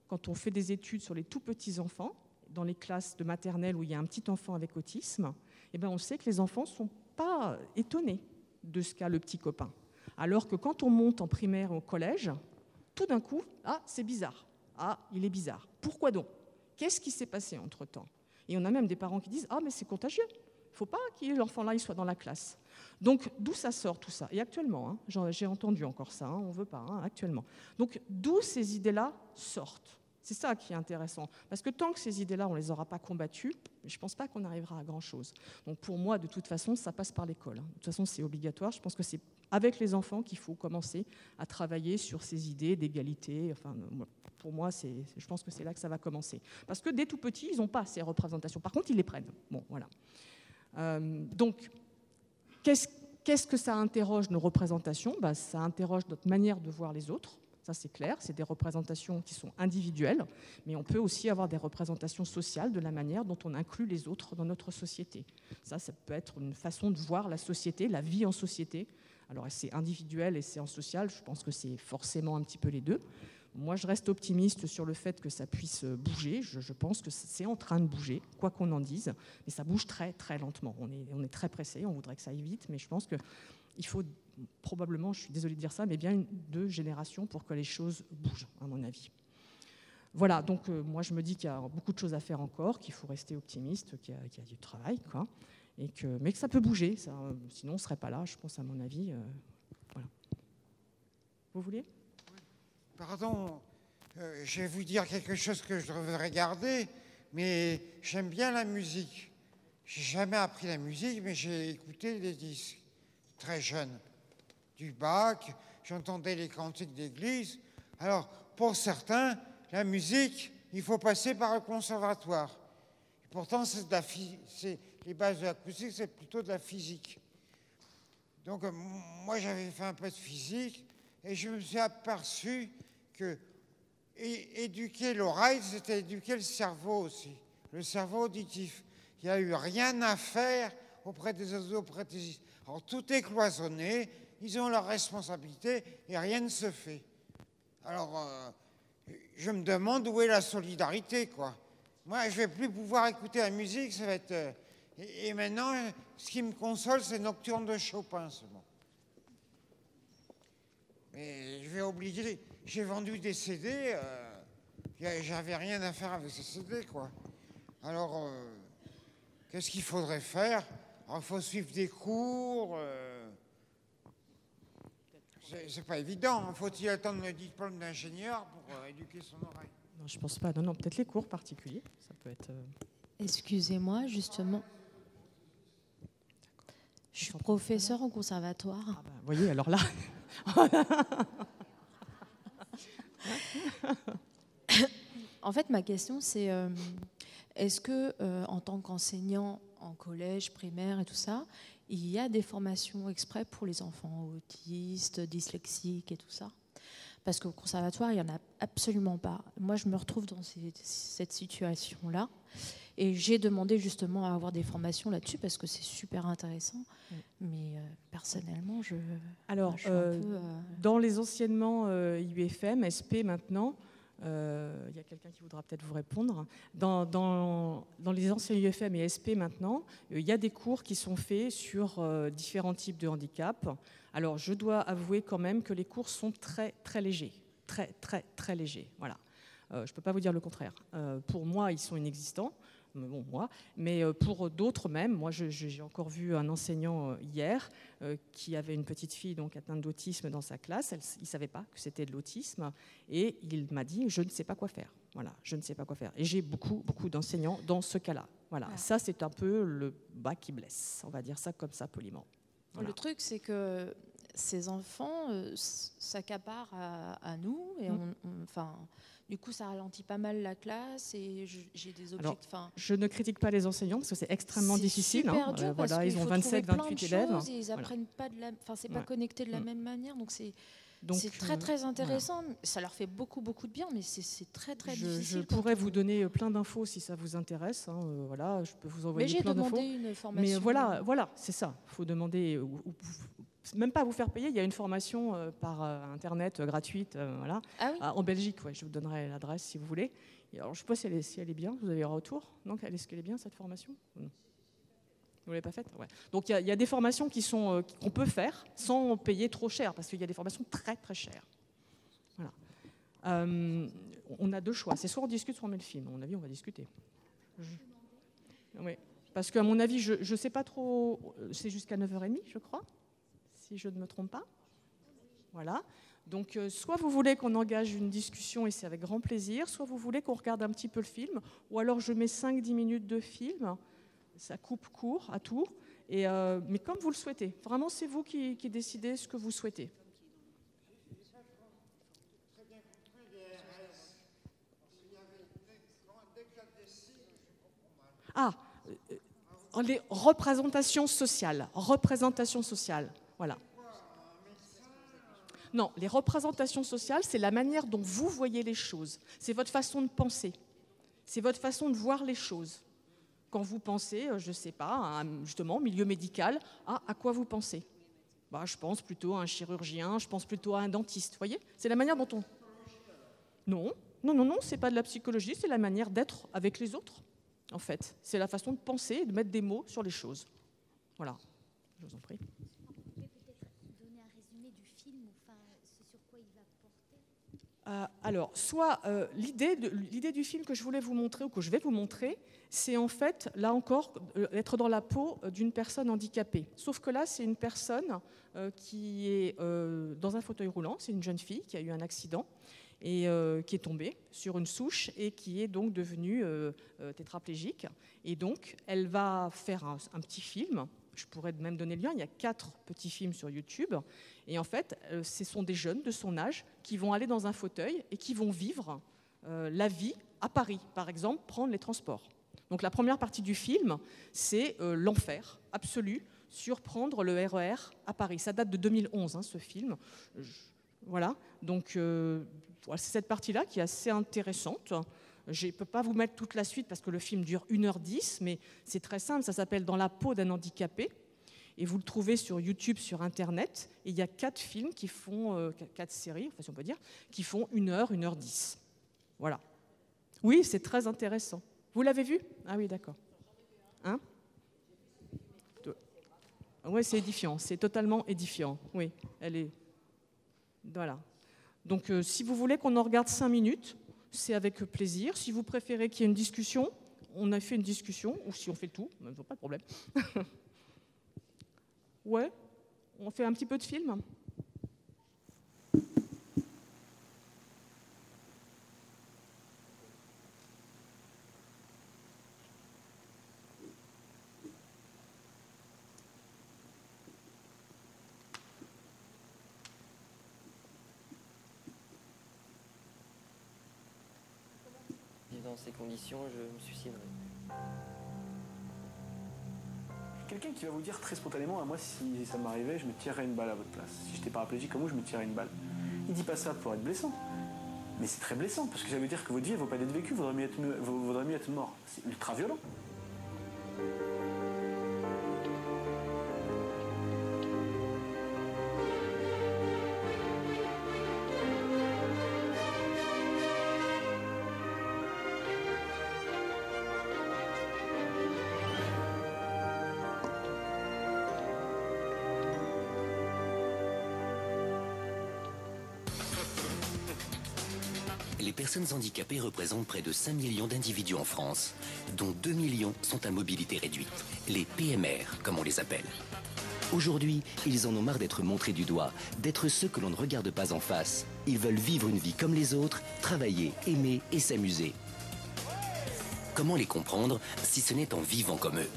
Speaker 3: quand on fait des études sur les tout petits enfants, dans les classes de maternelle où il y a un petit enfant avec autisme, eh bien on sait que les enfants ne sont pas étonnés de ce qu'a le petit copain. Alors que quand on monte en primaire ou au collège, tout d'un coup, ah, c'est bizarre. Ah, il est bizarre. Pourquoi donc? Qu'est-ce qui s'est passé entre-temps? Et on a même des parents qui disent, ah, mais c'est contagieux. Il ne faut pas que l'enfant-là soit dans la classe. Donc, d'où ça sort tout ça? Et actuellement, hein, j'ai entendu encore ça, hein, on ne veut pas, hein, actuellement. Donc, d'où ces idées-là sortent? C'est ça qui est intéressant. Parce que tant que ces idées-là, on ne les aura pas combattues, je ne pense pas qu'on arrivera à grand-chose. Donc pour moi, de toute façon, ça passe par l'école. De toute façon, c'est obligatoire. Je pense que c'est avec les enfants qu'il faut commencer à travailler sur ces idées d'égalité. Enfin, pour moi, je pense que c'est là que ça va commencer. Parce que dès tout petit, ils n'ont pas ces représentations. Par contre, ils les prennent. Bon, voilà. Donc, qu'est-ce que ça interroge nos représentations? Ça interroge notre manière de voir les autres. Ça, c'est clair, c'est des représentations qui sont individuelles, mais on peut aussi avoir des représentations sociales de la manière dont on inclut les autres dans notre société. Ça peut être une façon de voir la société, la vie en société. Alors, c'est individuel et c'est en social, je pense que c'est forcément un petit peu les deux. Moi, je reste optimiste sur le fait que ça puisse bouger. Je pense que c'est en train de bouger, quoi qu'on en dise, mais ça bouge très, très lentement. On est très pressé, on voudrait que ça aille vite, mais je pense qu'il faut probablement, je suis désolée de dire ça, mais bien 2 générations pour que les choses bougent, à mon avis. Voilà, donc moi je me dis qu'il y a beaucoup de choses à faire encore, qu'il faut rester optimiste, qu'il y a du travail, quoi, mais que ça peut bouger, ça, sinon on ne serait pas là, je pense, à mon avis. Voilà. Vous voulez?
Speaker 5: Pardon, je vais vous dire quelque chose que je devrais garder, mais j'aime bien la musique. J'ai jamais appris la musique, mais j'ai écouté des disques très jeunes. Du Bach, j'entendais les cantiques d'église. Alors, pour certains, la musique, il faut passer par le conservatoire. Et pourtant, les bases de l'acoustique, c'est plutôt de la physique. Donc, moi, j'avais fait un peu de physique et je me suis aperçu que éduquer l'oreille, c'était éduquer le cerveau aussi, le cerveau auditif. Il n'y a eu rien à faire auprès des orthopédistes. Alors, tout est cloisonné. Ils ont leurs responsabilités et rien ne se fait. Alors, je me demande où est la solidarité, quoi. Moi, je ne vais plus pouvoir écouter la musique, ça va être Et maintenant, ce qui me console, c'est Nocturne de Chopin seulement. Mais je vais oublier, j'ai vendu des CD, j'avais rien à faire avec ces CD, quoi. Alors, qu'est-ce qu'il faudrait faire? Alors, il faut suivre des cours. C'est pas évident. Faut-il attendre le diplôme d'ingénieur pour éduquer son oreille?
Speaker 13: Non, je pense pas. Non, peut-être les cours particuliers. Ça peut être.
Speaker 6: Excusez-moi, justement. Je suis professeure au conservatoire.
Speaker 13: Ah bah, vous voyez, alors là.
Speaker 6: En fait, ma question, c'est est-ce que, en tant qu'enseignant en collège, primaire et tout ça, il y a des formations exprès pour les enfants autistes, dyslexiques et tout ça? Parce qu'au conservatoire, il n'y en a absolument pas. Moi, je me retrouve dans cette situation-là. Et j'ai demandé justement à avoir des formations là-dessus parce que c'est super intéressant. Mais personnellement, je suis un peu,
Speaker 13: dans les anciennements IUFM, SP maintenant, il y a quelqu'un qui voudra peut-être vous répondre. Dans les anciens IUFM et SP maintenant, il y a des cours qui sont faits sur différents types de handicap. Alors, je dois avouer quand même que les cours sont très, très légers. Très, très, très légers. Voilà. Je ne peux pas vous dire le contraire. Pour moi, ils sont inexistants. Bon, moi, mais pour d'autres même, moi j'ai encore vu un enseignant hier qui avait une petite fille donc atteinte d'autisme dans sa classe. Il ne savait pas que c'était de l'autisme et il m'a dit je ne sais pas quoi faire. Voilà, je ne sais pas quoi faire. Et j'ai beaucoup d'enseignants dans ce cas-là. Voilà, ça c'est un peu le bas qui blesse. On va dire ça comme ça poliment. Voilà.
Speaker 6: Le truc c'est que ces enfants s'accaparent à nous et du coup, ça ralentit pas mal la classe et j'ai des objectifs.
Speaker 13: Je ne critique pas les enseignants parce que c'est extrêmement difficile.
Speaker 6: C'est super dur parce
Speaker 13: ils ont 27, 28 élèves.
Speaker 6: Ils apprennent pas c'est pas connecté de la même manière, donc c'est très très intéressant. Voilà. Ça leur fait beaucoup de bien, mais c'est très très difficile.
Speaker 13: Je pourrais vous donner plein d'infos si ça vous intéresse. Voilà, je peux vous envoyer plein d'infos.
Speaker 6: Mais j'ai demandé une formation.
Speaker 13: Mais voilà, c'est ça. Il faut demander. Même pas vous faire payer, il y a une formation par Internet gratuite voilà.
Speaker 6: Ah oui.
Speaker 13: En Belgique. Ouais, je vous donnerai l'adresse si vous voulez. Et alors, je ne sais pas si elle est bien, vous avez un retour. Donc, est-ce qu'elle est bien cette formation? Vous ne l'avez pas faite? Ouais. Donc il y a des formations qu'on peut faire sans payer trop cher, parce qu'il y a des formations très très chères. Voilà. On a deux choix, c'est soit on discute, soit on met le film. À mon avis, on va discuter. Oui. Parce qu'à mon avis, je ne sais pas trop, c'est jusqu'à 9h30, je crois. Si je ne me trompe pas. Voilà. Donc, soit vous voulez qu'on engage une discussion et c'est avec grand plaisir, soit vous voulez qu'on regarde un petit peu le film, ou alors je mets 5-10 minutes de film, ça coupe court à tout, mais comme vous le souhaitez. Vraiment, c'est vous qui décidez ce que vous souhaitez. Les représentations sociales. Voilà. Non, les représentations sociales, c'est la manière dont vous voyez les choses. C'est votre façon de penser. C'est votre façon de voir les choses. Quand vous pensez, je ne sais pas, justement, milieu médical, à quoi vous pensez? Je pense plutôt à un chirurgien, je pense plutôt à un dentiste. Vous voyez? C'est la manière dont on... Non, ce n'est pas de la psychologie, c'est la manière d'être avec les autres, en fait. C'est la façon de penser et de mettre des mots sur les choses. Voilà, je vous en prie. Alors, soit l'idée du film que je voulais vous montrer ou que je vais vous montrer, c'est en fait, là encore, être dans la peau d'une personne handicapée. Sauf que là, c'est une personne qui est dans un fauteuil roulant, c'est une jeune fille qui a eu un accident et qui est tombée sur une souche et qui est donc devenue tétraplégique. Et donc, elle va faire un petit film. Je pourrais même donner le lien, il y a 4 petits films sur YouTube. Et en fait, ce sont des jeunes de son âge qui vont aller dans un fauteuil et qui vont vivre la vie à Paris, par exemple, prendre les transports. Donc la première partie du film, c'est l'enfer absolu sur prendre le RER à Paris. Ça date de 2011, ce film. Voilà, donc c'est cette partie-là qui est assez intéressante. Je ne peux pas vous mettre toute la suite parce que le film dure 1h10, mais c'est très simple, ça s'appelle « Dans la peau d'un handicapé ». Et vous le trouvez sur YouTube, sur Internet. Et il y a 4 films qui font, 4 séries, enfin, si on peut dire, qui font 1h, 1h10. Voilà. Oui, c'est très intéressant. Vous l'avez vu? Ah oui, d'accord. Hein? Ouais, c'est édifiant, c'est totalement édifiant. Oui, elle est... Voilà. Donc, si vous voulez qu'on en regarde 5 minutes, c'est avec plaisir. Si vous préférez qu'il y ait une discussion, on a fait une discussion, ou si on fait tout, pas de problème. Ouais, on fait un petit peu de film.
Speaker 4: Dans ces conditions, je me suiciderai.
Speaker 7: Quelqu'un qui va vous dire très spontanément, moi si ça m'arrivait, je me tirerais une balle à votre place. Si j'étais paraplégique comme vous, je me tirerais une balle. Il dit pas ça pour être blessant. Mais c'est très blessant, parce que ça veut dire que votre vie ne vaut pas d'être vécue, vaudrait mieux être mort. C'est ultra violent.
Speaker 23: Les personnes handicapées représentent près de 5 millions d'individus en France, dont 2 millions sont à mobilité réduite, les PMR, comme on les appelle. Aujourd'hui, ils en ont marre d'être montrés du doigt, d'être ceux que l'on ne regarde pas en face. Ils veulent vivre une vie comme les autres, travailler, aimer et s'amuser. Comment les comprendre si ce n'est en vivant comme eux?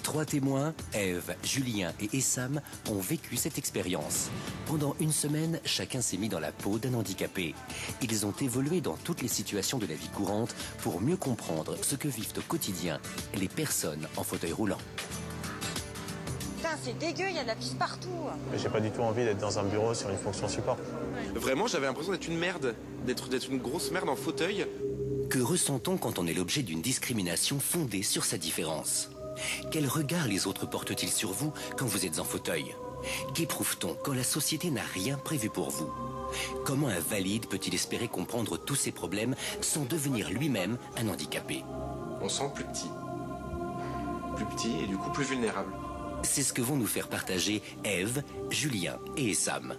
Speaker 23: 3 témoins, Ève, Julien et Essam, ont vécu cette expérience. Pendant une semaine, chacun s'est mis dans la peau d'un handicapé. Ils ont évolué dans toutes les situations de la vie courante pour mieux comprendre ce que vivent au quotidien les personnes en fauteuil roulant.
Speaker 24: Putain, c'est dégueu, il y a de la pisse partout.
Speaker 25: Mais j'ai pas du tout envie d'être dans un bureau sur une fonction support.
Speaker 20: Vraiment, j'avais l'impression d'être une merde, d'être une grosse merde en fauteuil.
Speaker 23: Que ressent-on quand on est l'objet d'une discrimination fondée sur sa différence? Quel regard les autres portent-ils sur vous quand vous êtes en fauteuil? Qu'éprouve-t-on quand la société n'a rien prévu pour vous? Comment un valide peut-il espérer comprendre tous ces problèmes sans devenir lui-même un handicapé?
Speaker 20: On se sent plus petit et du coup plus vulnérable.
Speaker 23: C'est ce que vont nous faire partager Ève, Julien et Essam.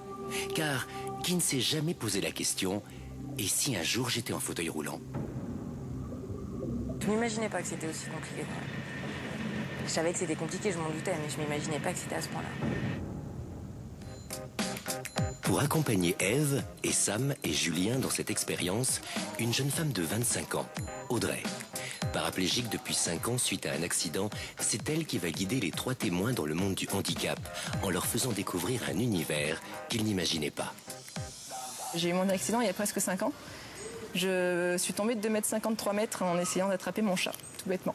Speaker 23: Car qui ne s'est jamais posé la question, et si un jour j'étais en fauteuil roulant?
Speaker 24: Je m'imaginais pas que c'était aussi compliqué. Je savais que c'était compliqué, je m'en doutais, mais je m'imaginais pas que c'était à ce point-là.
Speaker 23: Pour accompagner Ève, Essam et Julien dans cette expérience, une jeune femme de 25 ans, Audrey. Paraplégique depuis 5 ans suite à un accident, c'est elle qui va guider les 3 témoins dans le monde du handicap en leur faisant découvrir un univers qu'ils n'imaginaient pas.
Speaker 26: J'ai eu mon accident il y a presque 5 ans. Je suis tombée de 2,53 m en essayant d'attraper mon chat, tout bêtement.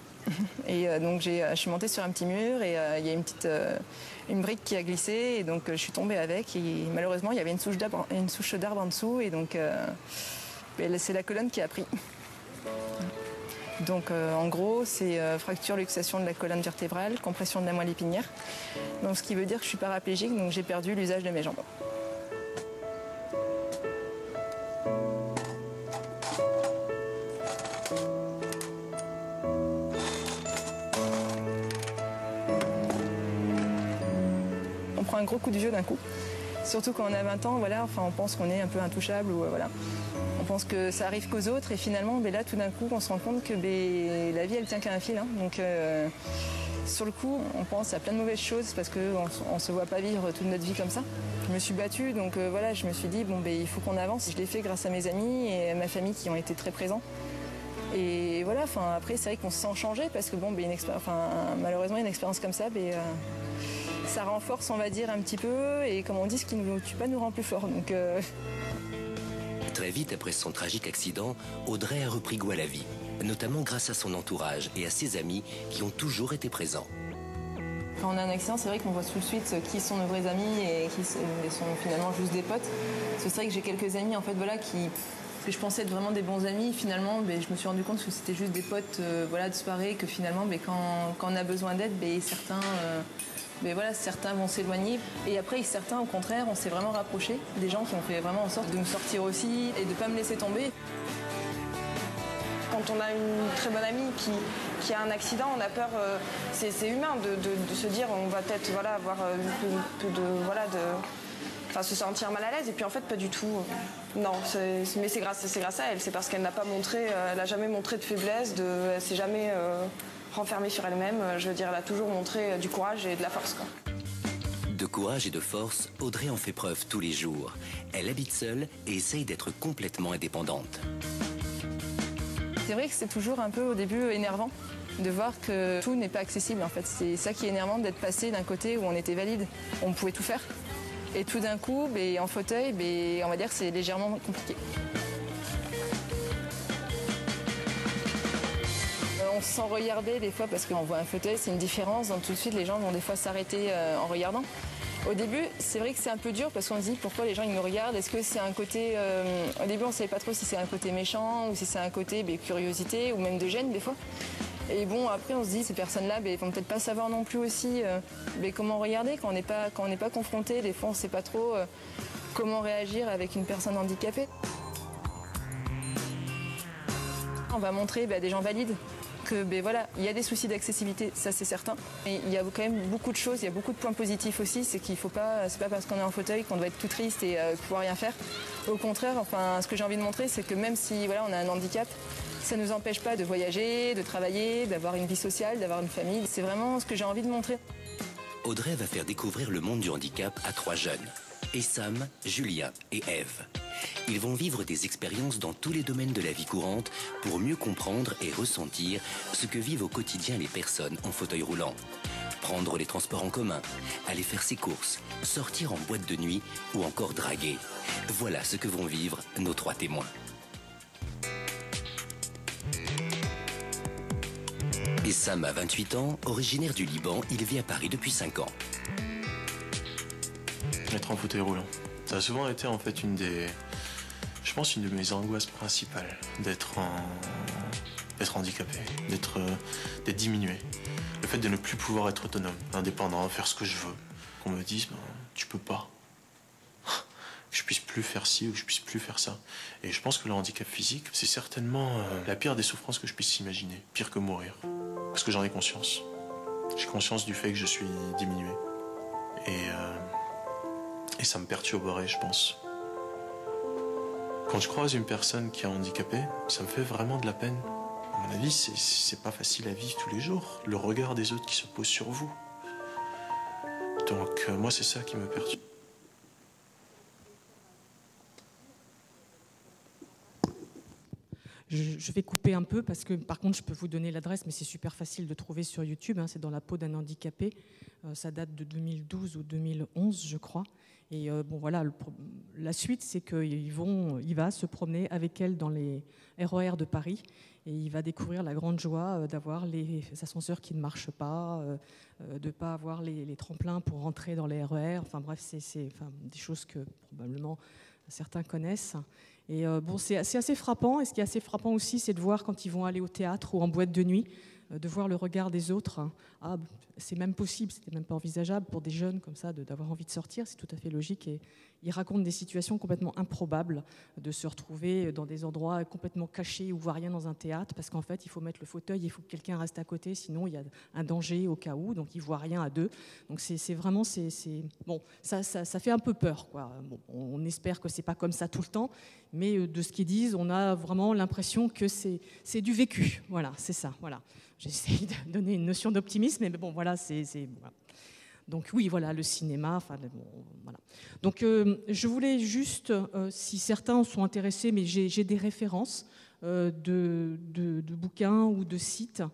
Speaker 26: Et donc je suis montée sur un petit mur et il y a une brique qui a glissé et donc je suis tombée avec et malheureusement il y avait une souche d'arbre en dessous et donc c'est la colonne qui a pris. Donc en gros c'est fracture, luxation de la colonne vertébrale, compression de la moelle épinière. Donc ce qui veut dire que je suis paraplégique, donc j'ai perdu l'usage de mes jambes. Un gros coup de vieux d'un coup. Surtout quand on a 20 ans, voilà, enfin, on pense qu'on est un peu intouchable ou voilà. On pense que ça arrive qu'aux autres et finalement, là, tout d'un coup, on se rend compte que la vie, elle tient qu'à un fil. Hein. Donc, sur le coup, on pense à plein de mauvaises choses parce qu'on ne se voit pas vivre toute notre vie comme ça. Je me suis battue, donc voilà, je me suis dit, il faut qu'on avance. Je l'ai fait grâce à mes amis et à ma famille qui ont été très présents. Et voilà, après, c'est vrai qu'on se sent changé parce que malheureusement, une expérience comme ça, ça renforce, on va dire, un petit peu, et comme on dit, ce qui ne nous tue pas nous rend plus fort. Donc,
Speaker 23: Très vite après son tragique accident, Audrey a repris goût à la vie, notamment grâce à son entourage et à ses amis qui ont toujours été présents.
Speaker 26: Quand on a un accident, c'est vrai qu'on voit tout de suite qui sont nos vrais amis et qui sont finalement juste des potes. C'est vrai que j'ai quelques amis en fait, voilà, que je pensais être vraiment des bons amis. Finalement, je me suis rendu compte que c'était juste des potes de soirée, que finalement, quand on a besoin d'aide, certains... certains vont s'éloigner et après certains au contraire on s'est vraiment rapprochés, des gens qui ont fait vraiment en sorte de me sortir aussi et de ne pas me laisser tomber.
Speaker 24: quand on a une très bonne amie qui a un accident, on a peur, c'est humain de se dire on va peut-être avoir se sentir mal à l'aise, et puis en fait pas du tout. Non, mais c'est grâce à elle, c'est parce qu'elle n'a pas montré, elle n'a jamais montré de faiblesse, elle s'est jamais renfermée sur elle-même. Je veux dire, elle a toujours montré du courage et de la force, quoi.
Speaker 23: De courage et de force, Audrey en fait preuve tous les jours. Elle habite seule et essaye d'être complètement indépendante.
Speaker 26: C'est vrai que c'est toujours un peu au début énervant de voir que tout n'est pas accessible en fait. C'est ça qui est énervant, d'être passé d'un côté où on était valide, on pouvait tout faire. Et tout d'un coup, en fauteuil, on va dire que c'est légèrement compliqué. On se sent regarder des fois parce qu'on voit un fauteuil, c'est une différence. Donc tout de suite, les gens vont des fois s'arrêter en regardant. Au début, c'est vrai que c'est un peu dur parce qu'on se dit pourquoi les gens ils nous regardent. Est-ce que c'est un côté... Au début, on ne savait pas trop si c'est un côté méchant ou si c'est un côté curiosité ou même de gêne des fois. Et bon, après, on se dit, ces personnes-là, ils vont peut-être pas savoir non plus aussi comment regarder quand on n'est pas confronté. Des fois, on ne sait pas trop comment réagir avec une personne handicapée. On va montrer à des gens valides que il y a des soucis d'accessibilité, ça c'est certain. Mais il y a quand même beaucoup de choses, il y a beaucoup de points positifs aussi. C'est qu'il faut pas, c'est pas parce qu'on est en fauteuil qu'on doit être tout triste et pouvoir rien faire. Au contraire, ce que j'ai envie de montrer, c'est que même si on a un handicap, ça ne nous empêche pas de voyager, de travailler, d'avoir une vie sociale, d'avoir une famille. C'est vraiment ce que j'ai envie de montrer.
Speaker 23: Audrey va faire découvrir le monde du handicap à 3 jeunes. Essam, Julien et Ève. Ils vont vivre des expériences dans tous les domaines de la vie courante pour mieux comprendre et ressentir ce que vivent au quotidien les personnes en fauteuil roulant. Prendre les transports en commun, aller faire ses courses, sortir en boîte de nuit ou encore draguer. Voilà ce que vont vivre nos 3 témoins. Essam a 28 ans, originaire du Liban, il vit à Paris depuis 5 ans.
Speaker 25: Être en fauteuil roulant. Ça a souvent été en fait une de mes angoisses principales, d'être handicapé, d'être diminué. Le fait de ne plus pouvoir être autonome, indépendant, faire ce que je veux. Qu'on me dise, tu peux pas. Que je puisse plus faire ci ou que je puisse plus faire ça. Et je pense que le handicap physique, c'est certainement la pire des souffrances que je puisse imaginer. Pire que mourir. Parce que j'en ai conscience. J'ai conscience du fait que je suis diminué. Et ça me perturberait, je pense. Quand je croise une personne qui est handicapée, ça me fait vraiment de la peine. À mon avis, c'est pas facile à vivre tous les jours. Le regard des autres qui se pose sur vous. Donc, moi, c'est ça qui me perturbe.
Speaker 13: Je vais couper un peu parce que, par contre, je peux vous donner l'adresse, mais c'est super facile de trouver sur YouTube. C'est dans la peau d'un handicapé. Ça date de 2012 ou 2011, je crois. Et la suite, c'est qu'il va se promener avec elle dans les RER de Paris et il va découvrir la grande joie d'avoir les ascenseurs qui ne marchent pas, de ne pas avoir les tremplins pour rentrer dans les RER. Enfin bref, c'est des choses que probablement certains connaissent. Et c'est assez frappant. Et ce qui est assez frappant aussi, c'est de voir quand ils vont aller au théâtre ou en boîte de nuit, de voir le regard des autres. Ah, c'est même possible, c'était même pas envisageable pour des jeunes comme ça d'avoir envie de sortir, c'est tout à fait logique. Et ils racontent des situations complètement improbables, de se retrouver dans des endroits complètement cachés où on voit rien dans un théâtre, parce qu'en fait il faut mettre le fauteuil, il faut que quelqu'un reste à côté, sinon il y a un danger au cas où, donc ils voient rien à deux. Donc c'est vraiment, bon, ça fait un peu peur, quoi. Bon, on espère que c'est pas comme ça tout le temps, mais de ce qu'ils disent, on a vraiment l'impression que c'est du vécu. Voilà, c'est ça. Voilà. J'essaie de donner une notion d'optimisme, mais bon, voilà, voilà. Donc oui, voilà, le cinéma, voilà. Donc je voulais juste, si certains sont intéressés, mais j'ai des références de bouquins ou de sites.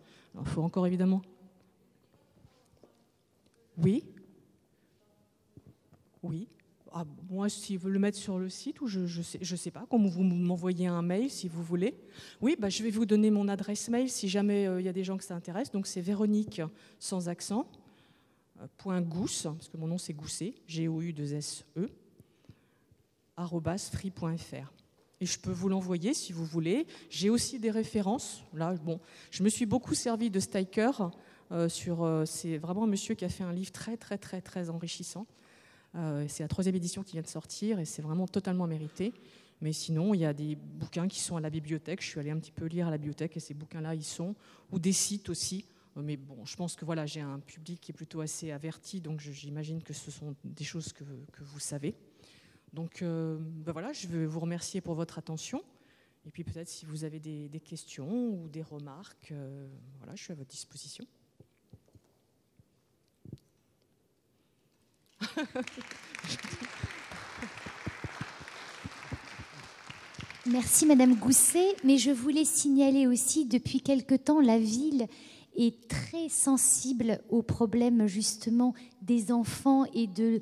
Speaker 13: Il faut encore évidemment... Oui. Ah, moi, si vous le mettre sur le site, ou je sais pas, comme vous m'envoyez un mail si vous voulez. Oui, je vais vous donner mon adresse mail si jamais il y a des gens que ça intéresse. Donc c'est Véronique sans accent, .gousse, parce que mon nom c'est Gousset, G-O-U-2-S-E, @free.fr. Et je peux vous l'envoyer si vous voulez. J'ai aussi des références. Là, bon, je me suis beaucoup servi de Steiker. C'est vraiment un monsieur qui a fait un livre très, très, très, très enrichissant. C'est la 3e édition qui vient de sortir et c'est vraiment totalement mérité. Mais sinon, il y a des bouquins qui sont à la bibliothèque. Je suis allée un petit peu lire à la bibliothèque et ces bouquins-là, ils sont. Ou des sites aussi. Mais bon, je pense que voilà, j'ai un public qui est plutôt assez averti, donc j'imagine que ce sont des choses que vous savez. Donc voilà, je veux vous remercier pour votre attention. Et puis peut-être si vous avez des questions ou des remarques, voilà, je suis à votre disposition.
Speaker 10: Merci Madame Gousset, mais je voulais signaler aussi, depuis quelque temps, la ville est très sensible aux problèmes justement des enfants et de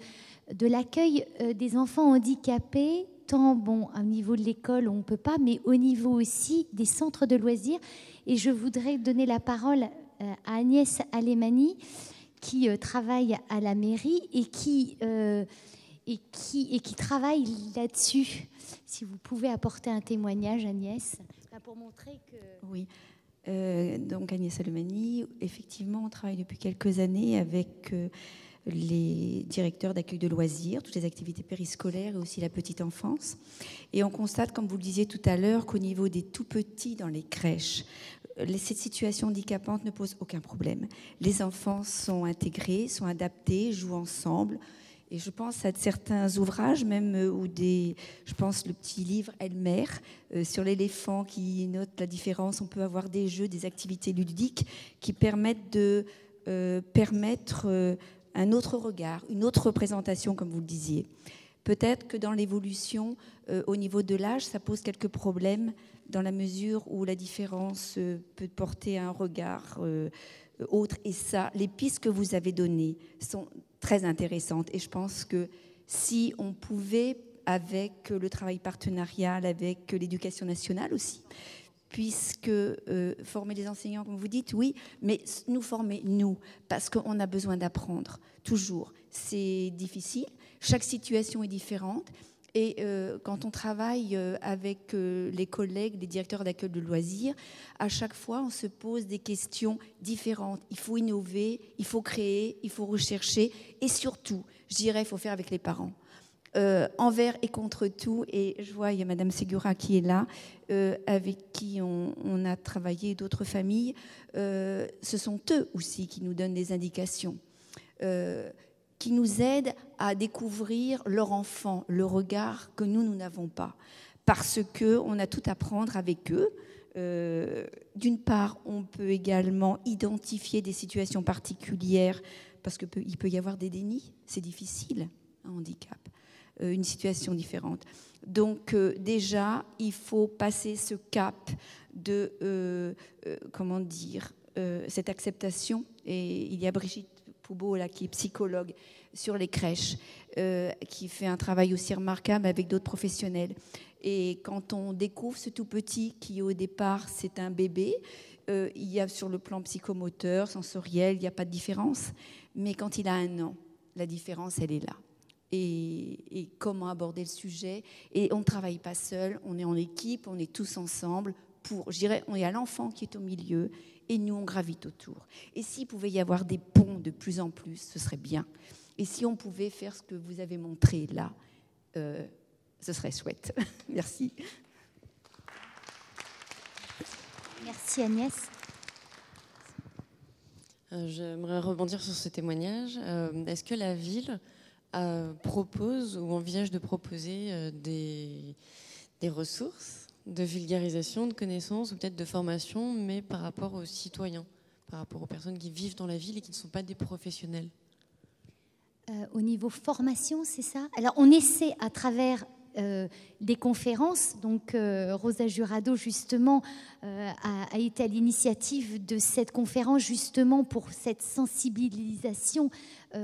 Speaker 10: l'accueil des enfants handicapés, tant bon, au niveau de l'école, on ne peut pas, mais au niveau aussi des centres de loisirs. Et je voudrais donner la parole à Agnès Alemani, qui travaille à la mairie et qui travaille là-dessus. Si vous pouvez apporter un témoignage, Agnès, pour montrer que...
Speaker 11: Oui. Donc Agnès Alemani, effectivement, on travaille depuis quelques années avec les directeurs d'accueil de loisirs, toutes les activités périscolaires et aussi la petite enfance. Et on constate, comme vous le disiez tout à l'heure, qu'au niveau des tout-petits dans les crèches, cette situation handicapante ne pose aucun problème. Les enfants sont intégrés, sont adaptés, jouent ensemble. Et je pense à certains ouvrages, même je pense le petit livre Elmer sur l'éléphant qui note la différence. On peut avoir des jeux, des activités ludiques qui permettent de permettre un autre regard, une autre représentation, comme vous le disiez. Peut-être que dans l'évolution, au niveau de l'âge, ça pose quelques problèmes dans la mesure où la différence peut porter un regard autre. Et ça, les pistes que vous avez données sont très intéressantes. Et je pense que si on pouvait, avec le travail partenarial, avec l'éducation nationale aussi, puisque former les enseignants, comme vous dites, oui, mais nous former, nous, parce qu'on a besoin d'apprendre, toujours. C'est difficile, chaque situation est différente. Et quand on travaille avec les collègues, les directeurs d'accueil de loisirs, à chaque fois, on se pose des questions différentes. Il faut innover, il faut créer, il faut rechercher. Et surtout, je dirais, il faut faire avec les parents. Envers et contre tout. Et je vois, il y a Madame Segura qui est là, avec qui on a travaillé, d'autres familles. Ce sont eux aussi qui nous donnent des indications. Qui nous aident à découvrir leur enfant, le regard que nous n'avons pas. Parce qu'on a tout à prendre avec eux. D'une part, on peut également identifier des situations particulières, parce qu'il peut y avoir des dénis, c'est difficile, un handicap, une situation différente. Donc déjà, il faut passer ce cap de, comment dire, cette acceptation. Et il y a Brigitte Poubeau, là, qui est psychologue sur les crèches, qui fait un travail aussi remarquable avec d'autres professionnels. Et quand on découvre ce tout petit qui, au départ, c'est un bébé, il y a sur le plan psychomoteur, sensoriel, il n'y a pas de différence. Mais quand il a 1 an, la différence, elle est là. Et comment aborder le sujet. Et on ne travaille pas seul, on est en équipe, on est tous ensemble. Je dirais, on est à l'enfant qui est au milieu et nous, on gravite autour. Et s'il pouvait y avoir des ponts de plus en plus, ce serait bien. Et si on pouvait faire ce que vous avez montré là, ce serait chouette. Merci.
Speaker 10: Merci Agnès.
Speaker 9: J'aimerais rebondir sur ce témoignage. Est-ce que la ville propose ou envisage de proposer des ressources de vulgarisation, de connaissances ou peut-être de formation, mais par rapport aux citoyens, par rapport aux personnes qui vivent dans la ville et qui ne sont pas des professionnels?
Speaker 10: Au niveau formation, c'est ça? Alors, on essaie à travers des conférences. Donc, Rosa Jurado, justement, a été à l'initiative de cette conférence, justement, pour cette sensibilisation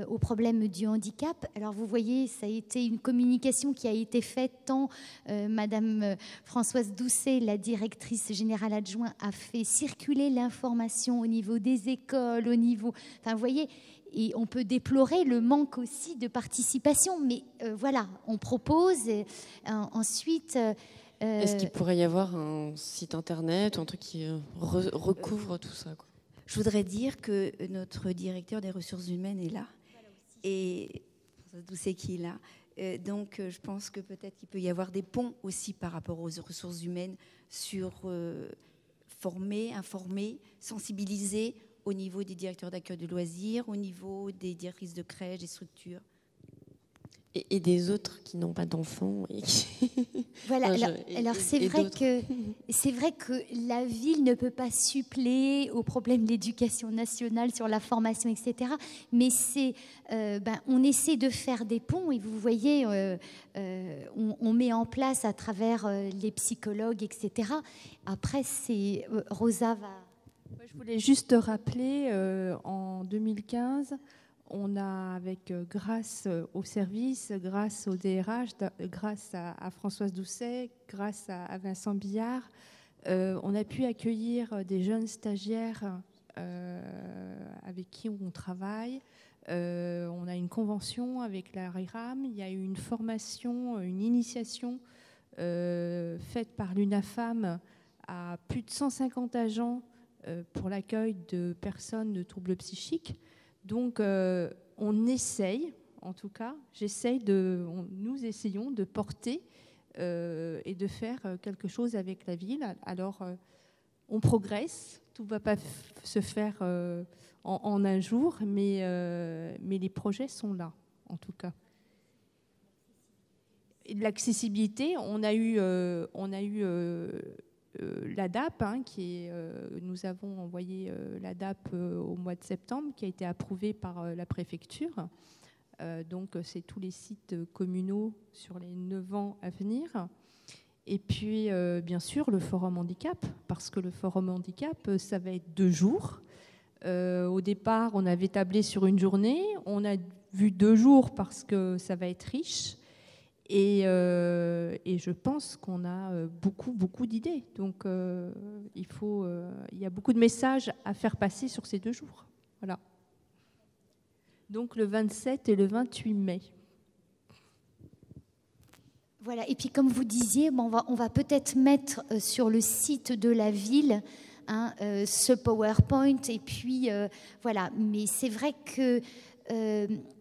Speaker 10: aux problèmes du handicap. Alors, vous voyez, ça a été une communication qui a été faite tant Madame Françoise Doucet, la directrice générale adjointe, a fait circuler l'information au niveau des écoles, au niveau... Enfin, vous voyez... Et on peut déplorer le manque aussi de participation. Mais voilà, on propose. Ensuite...
Speaker 9: Est-ce qu'il pourrait y avoir un site internet ou un truc qui recouvre tout ça, quoi?
Speaker 11: Je voudrais dire que notre directeur des ressources humaines est là. Et Doucet qui est là. Donc, je pense que peut-être qu'il peut y avoir des ponts aussi par rapport aux ressources humaines sur former, informer, sensibiliser au niveau des directeurs d'accueil de loisirs, au niveau des directrices de crèches, des structures.
Speaker 9: Et des autres qui n'ont pas d'enfants.
Speaker 10: Voilà, alors c'est vrai que la ville ne peut pas suppléer au problème de l'éducation nationale sur la formation, etc. Mais on essaie de faire des ponts et vous voyez, on met en place à travers les psychologues, etc. Après, Rosa va...
Speaker 14: Je voulais juste rappeler, en 2015, on a, grâce au service, grâce au DRH, grâce à Françoise Doucet, grâce à Vincent Billard, on a pu accueillir des jeunes stagiaires avec qui on travaille. On a une convention avec la RIRAM. Il y a eu une formation, une initiation faite par l'UNAFAM à plus de 150 agents pour l'accueil de personnes de troubles psychiques. Donc, on essaye, en tout cas, nous essayons de porter et de faire quelque chose avec la ville. Alors, on progresse, tout ne va pas se faire en un jour, mais les projets sont là, en tout cas. L'accessibilité, on a eu l'ADAP, nous avons envoyé l'ADAP au mois de septembre, qui a été approuvée par la préfecture. Donc, c'est tous les sites communaux sur les 9 ans à venir. Et puis, bien sûr, le forum handicap, parce que le forum handicap, ça va être 2 jours. Au départ, on avait tablé sur une journée. On a vu 2 jours parce que ça va être riche. Et je pense qu'on a beaucoup d'idées. Donc, il y a beaucoup de messages à faire passer sur ces 2 jours. Voilà. Donc, le 27 et le 28 mai.
Speaker 10: Voilà. Et puis, comme vous disiez, on va peut-être mettre sur le site de la ville ce PowerPoint. Et puis, voilà. Mais c'est vrai que...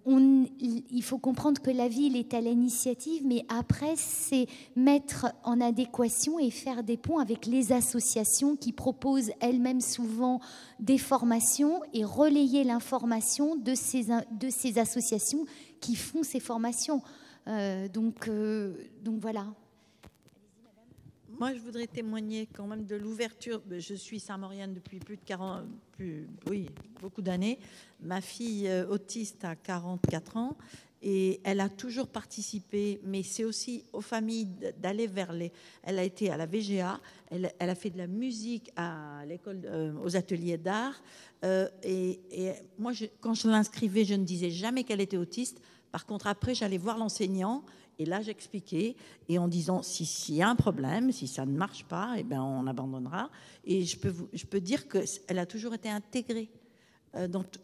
Speaker 10: il faut comprendre que la ville est à l'initiative, mais après, c'est mettre en adéquation et faire des ponts avec les associations qui proposent elles-mêmes souvent des formations et relayer l'information de ces associations qui font ces formations. Donc voilà.
Speaker 15: Moi, je voudrais témoigner quand même de l'ouverture. Je suis saint-maurienne depuis plus de 40, beaucoup d'années. Ma fille autiste a 44 ans et elle a toujours participé, mais c'est aussi aux familles d'aller vers les... Elle a été à la VGA, elle a fait de la musique à l'école, aux ateliers d'art. Et moi, quand je l'inscrivais, je ne disais jamais qu'elle était autiste. Par contre, après, j'allais voir l'enseignant. Et là, j'expliquais, et en disant, s'il y a un problème, si ça ne marche pas, eh ben, on abandonnera. Et je peux dire qu'elle a toujours été intégrée,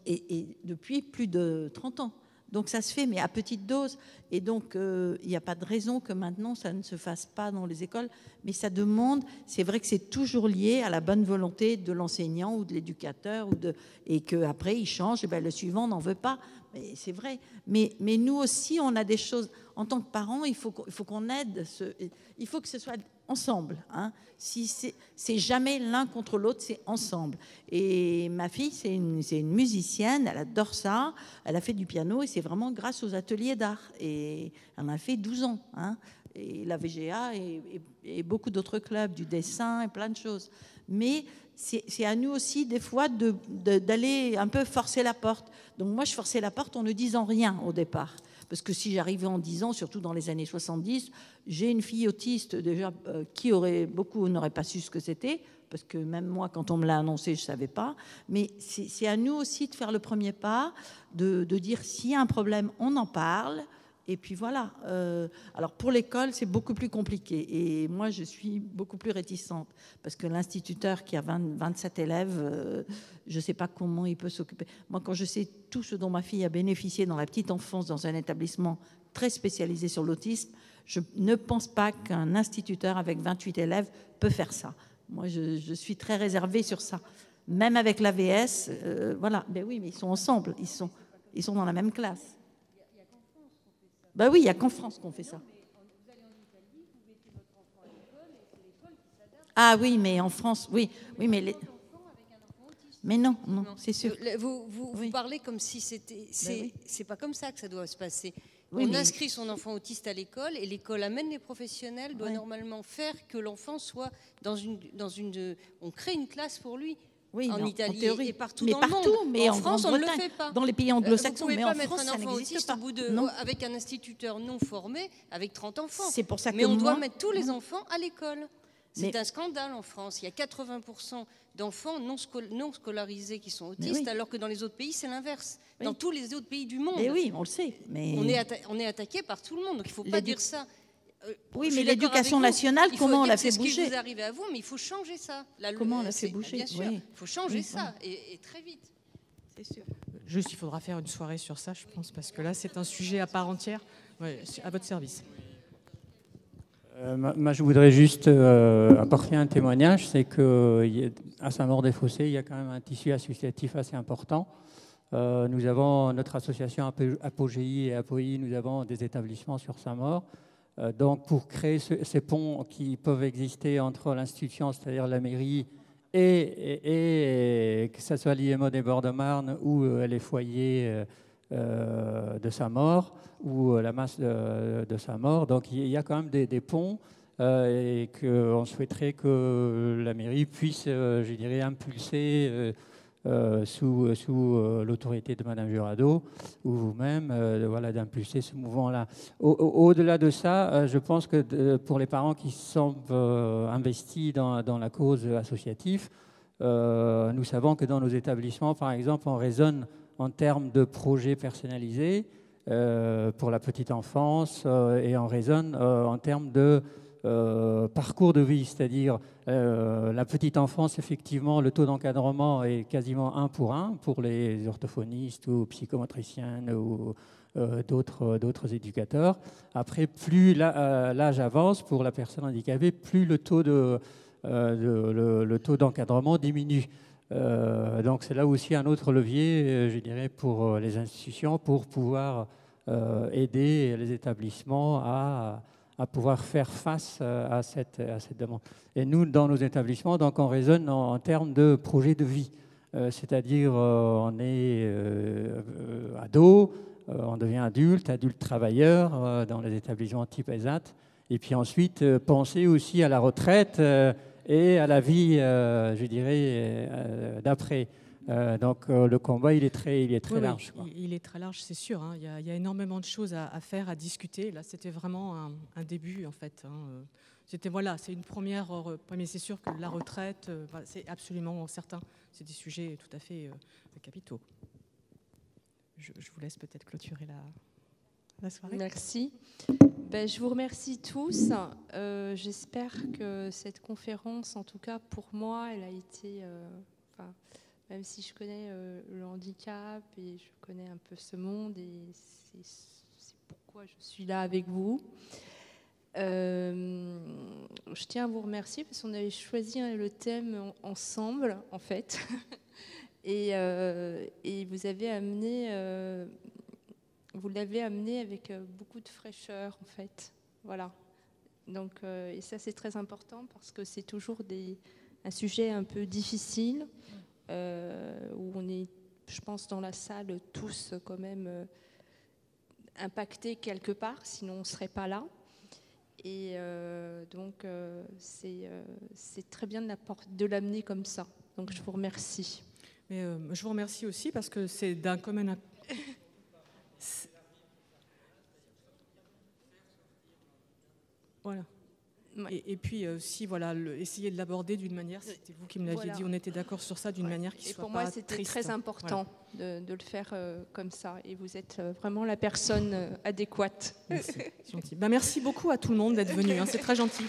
Speaker 15: et depuis plus de 30 ans. Donc ça se fait, mais à petite dose. Et donc, il n'y a pas de raison que maintenant, ça ne se fasse pas dans les écoles. Mais ça demande, c'est vrai que c'est toujours lié à la bonne volonté de l'enseignant ou de l'éducateur, et qu'après, il change, et ben, le suivant n'en veut pas. Mais c'est vrai. Mais nous aussi, on a des choses. En tant que parents, il faut qu'on aide. Il faut que ce soit ensemble. Si c'est jamais l'un contre l'autre, c'est ensemble. Et ma fille, c'est une musicienne. Elle adore ça. Elle a fait du piano et c'est vraiment grâce aux ateliers d'art. Et elle en a fait 12 ans. Et la VGA et beaucoup d'autres clubs, du dessin et plein de choses. Mais c'est à nous aussi, des fois, d'aller un peu forcer la porte. Donc moi, je forçais la porte en ne disant rien au départ. Parce que si j'arrivais en disant, surtout dans les années 70, j'ai une fille autiste, déjà, beaucoup n'auraient pas su ce que c'était, parce que même moi, quand on me l'a annoncé, je ne savais pas. Mais c'est à nous aussi de faire le premier pas, de dire s'il y a un problème, on en parle. Et puis voilà. Alors pour l'école, c'est beaucoup plus compliqué. Et moi, je suis beaucoup plus réticente. Parce que l'instituteur qui a 27 élèves, je ne sais pas comment il peut s'occuper. Moi, quand je sais tout ce dont ma fille a bénéficié dans la petite enfance, dans un établissement très spécialisé sur l'autisme, je ne pense pas qu'un instituteur avec 28 élèves peut faire ça. Moi, je suis très réservée sur ça. Même avec l'AVS, voilà. Ben oui, mais ils sont ensemble. Ils sont dans la même classe. Bah oui, il n'y a qu'en France qu'on fait ça. Ah oui, mais en France, oui, mais mais non, c'est sûr.
Speaker 12: Vous parlez comme si c'était. C'est pas comme ça que ça doit se passer.
Speaker 15: Oui,
Speaker 12: on inscrit son enfant autiste à l'école et l'école amène les professionnels, doit normalement faire que l'enfant soit dans une. On crée une classe pour lui.
Speaker 15: Oui,
Speaker 12: en Italie
Speaker 15: en théorie.
Speaker 12: et partout
Speaker 15: mais
Speaker 12: dans
Speaker 15: partout,
Speaker 12: le monde.
Speaker 15: Mais
Speaker 12: en France, on ne le fait pas.
Speaker 15: Dans les pays anglo-saxons,
Speaker 12: mais
Speaker 15: en
Speaker 12: France,
Speaker 15: France, ça n'existe pas.
Speaker 12: Avec un instituteur non formé, avec 30 enfants.
Speaker 15: C'est pour ça que
Speaker 12: mais on doit mettre tous les enfants à l'école. C'est un scandale en France. Il y a 80% d'enfants non scolarisés qui sont autistes, alors que dans les autres pays, c'est l'inverse.
Speaker 15: Oui.
Speaker 12: Dans tous les autres pays du monde.
Speaker 15: Et oui, on le sait. Mais
Speaker 12: on est attaqué par tout le monde, donc il ne faut pas dire ça.
Speaker 15: Oui, mais l'éducation nationale, comment on l'a fait bouger?
Speaker 12: C'est ce qui vous arrive à vous, mais il faut changer ça.
Speaker 15: Comment on l'a fait bouger?
Speaker 12: Bien sûr, il faut changer ça, et très vite.
Speaker 15: C'est sûr.
Speaker 3: Juste, il faudra faire une soirée sur ça, je pense, parce que là, c'est un sujet à part entière. Ouais, à votre service.
Speaker 16: Moi, je voudrais juste apporter un témoignage, c'est qu'à Saint-Maur-des-Fossés, il y a quand même un tissu associatif assez important. Nous avons notre association Apogei et Apoi, nous avons des établissements sur Saint-Maur. Donc, pour créer ces ponts qui peuvent exister entre l'institution, c'est-à-dire la mairie, et que ce soit l'IMO des Bords-de-Marne ou les foyers de Saint-Maur ou la masse de Saint-Maur. Donc, il y a quand même des ponts et qu'on souhaiterait que la mairie puisse, je dirais, impulser sous l'autorité de Madame Jurado ou vous-même, voilà, d'impulser ce mouvement-là. Au-delà de ça, je pense que pour les parents qui sont investis dans la cause associative, nous savons que dans nos établissements, par exemple, on raisonne en termes de projets personnalisés pour la petite enfance et on raisonne en termes de parcours de vie, c'est-à-dire la petite enfance, effectivement, le taux d'encadrement est quasiment 1 pour les orthophonistes ou psychomotriciens ou d'autres éducateurs. Après, plus l'âge avance pour la personne handicapée, plus le taux d'encadrement diminue. Donc c'est là aussi un autre levier, je dirais, pour les institutions, pour pouvoir aider les établissements à pouvoir faire face à cette demande. Et nous, dans nos établissements, donc, on raisonne en termes de projet de vie. C'est-à-dire, on est ado, on devient adulte travailleur dans les établissements type ESAT. Et puis ensuite, penser aussi à la retraite et à la vie, je dirais, d'après. Donc le combat, il est très large.
Speaker 3: Oui, il est très large, c'est sûr. Hein. Il y a énormément de choses à faire, à discuter. Là, c'était vraiment un début, en fait. Hein. C'est une première. Mais c'est sûr que la retraite, c'est absolument certain. C'est des sujets tout à fait capitaux. Je vous laisse peut-être clôturer la soirée.
Speaker 14: Merci. Je vous remercie tous. J'espère que cette conférence, en tout cas pour moi, elle a été... même si je connais le handicap et je connais un peu ce monde, et c'est pourquoi je suis là avec vous. Je tiens à vous remercier parce qu'on avait choisi le thème ensemble, en fait. et vous l'avez amené avec beaucoup de fraîcheur, en fait. Voilà. Donc, et ça, c'est très important parce que c'est toujours un sujet un peu difficile. Où on est, je pense, dans la salle tous quand même impactés quelque part, sinon on ne serait pas là. Et donc c'est très bien de l'amener comme ça. Donc je vous remercie.
Speaker 3: Mais je vous remercie aussi parce que c'est d'un commun... Voilà. Et puis si essayer de l'aborder d'une manière, c'était vous qui me l'aviez dit, on était d'accord sur ça, d'une manière qui soit pas triste.
Speaker 14: Et pour moi, c'était très important de le faire comme ça. Et vous êtes vraiment la personne adéquate.
Speaker 3: Merci. Gentil. Merci beaucoup à tout le monde d'être venu. Hein, c'est très gentil.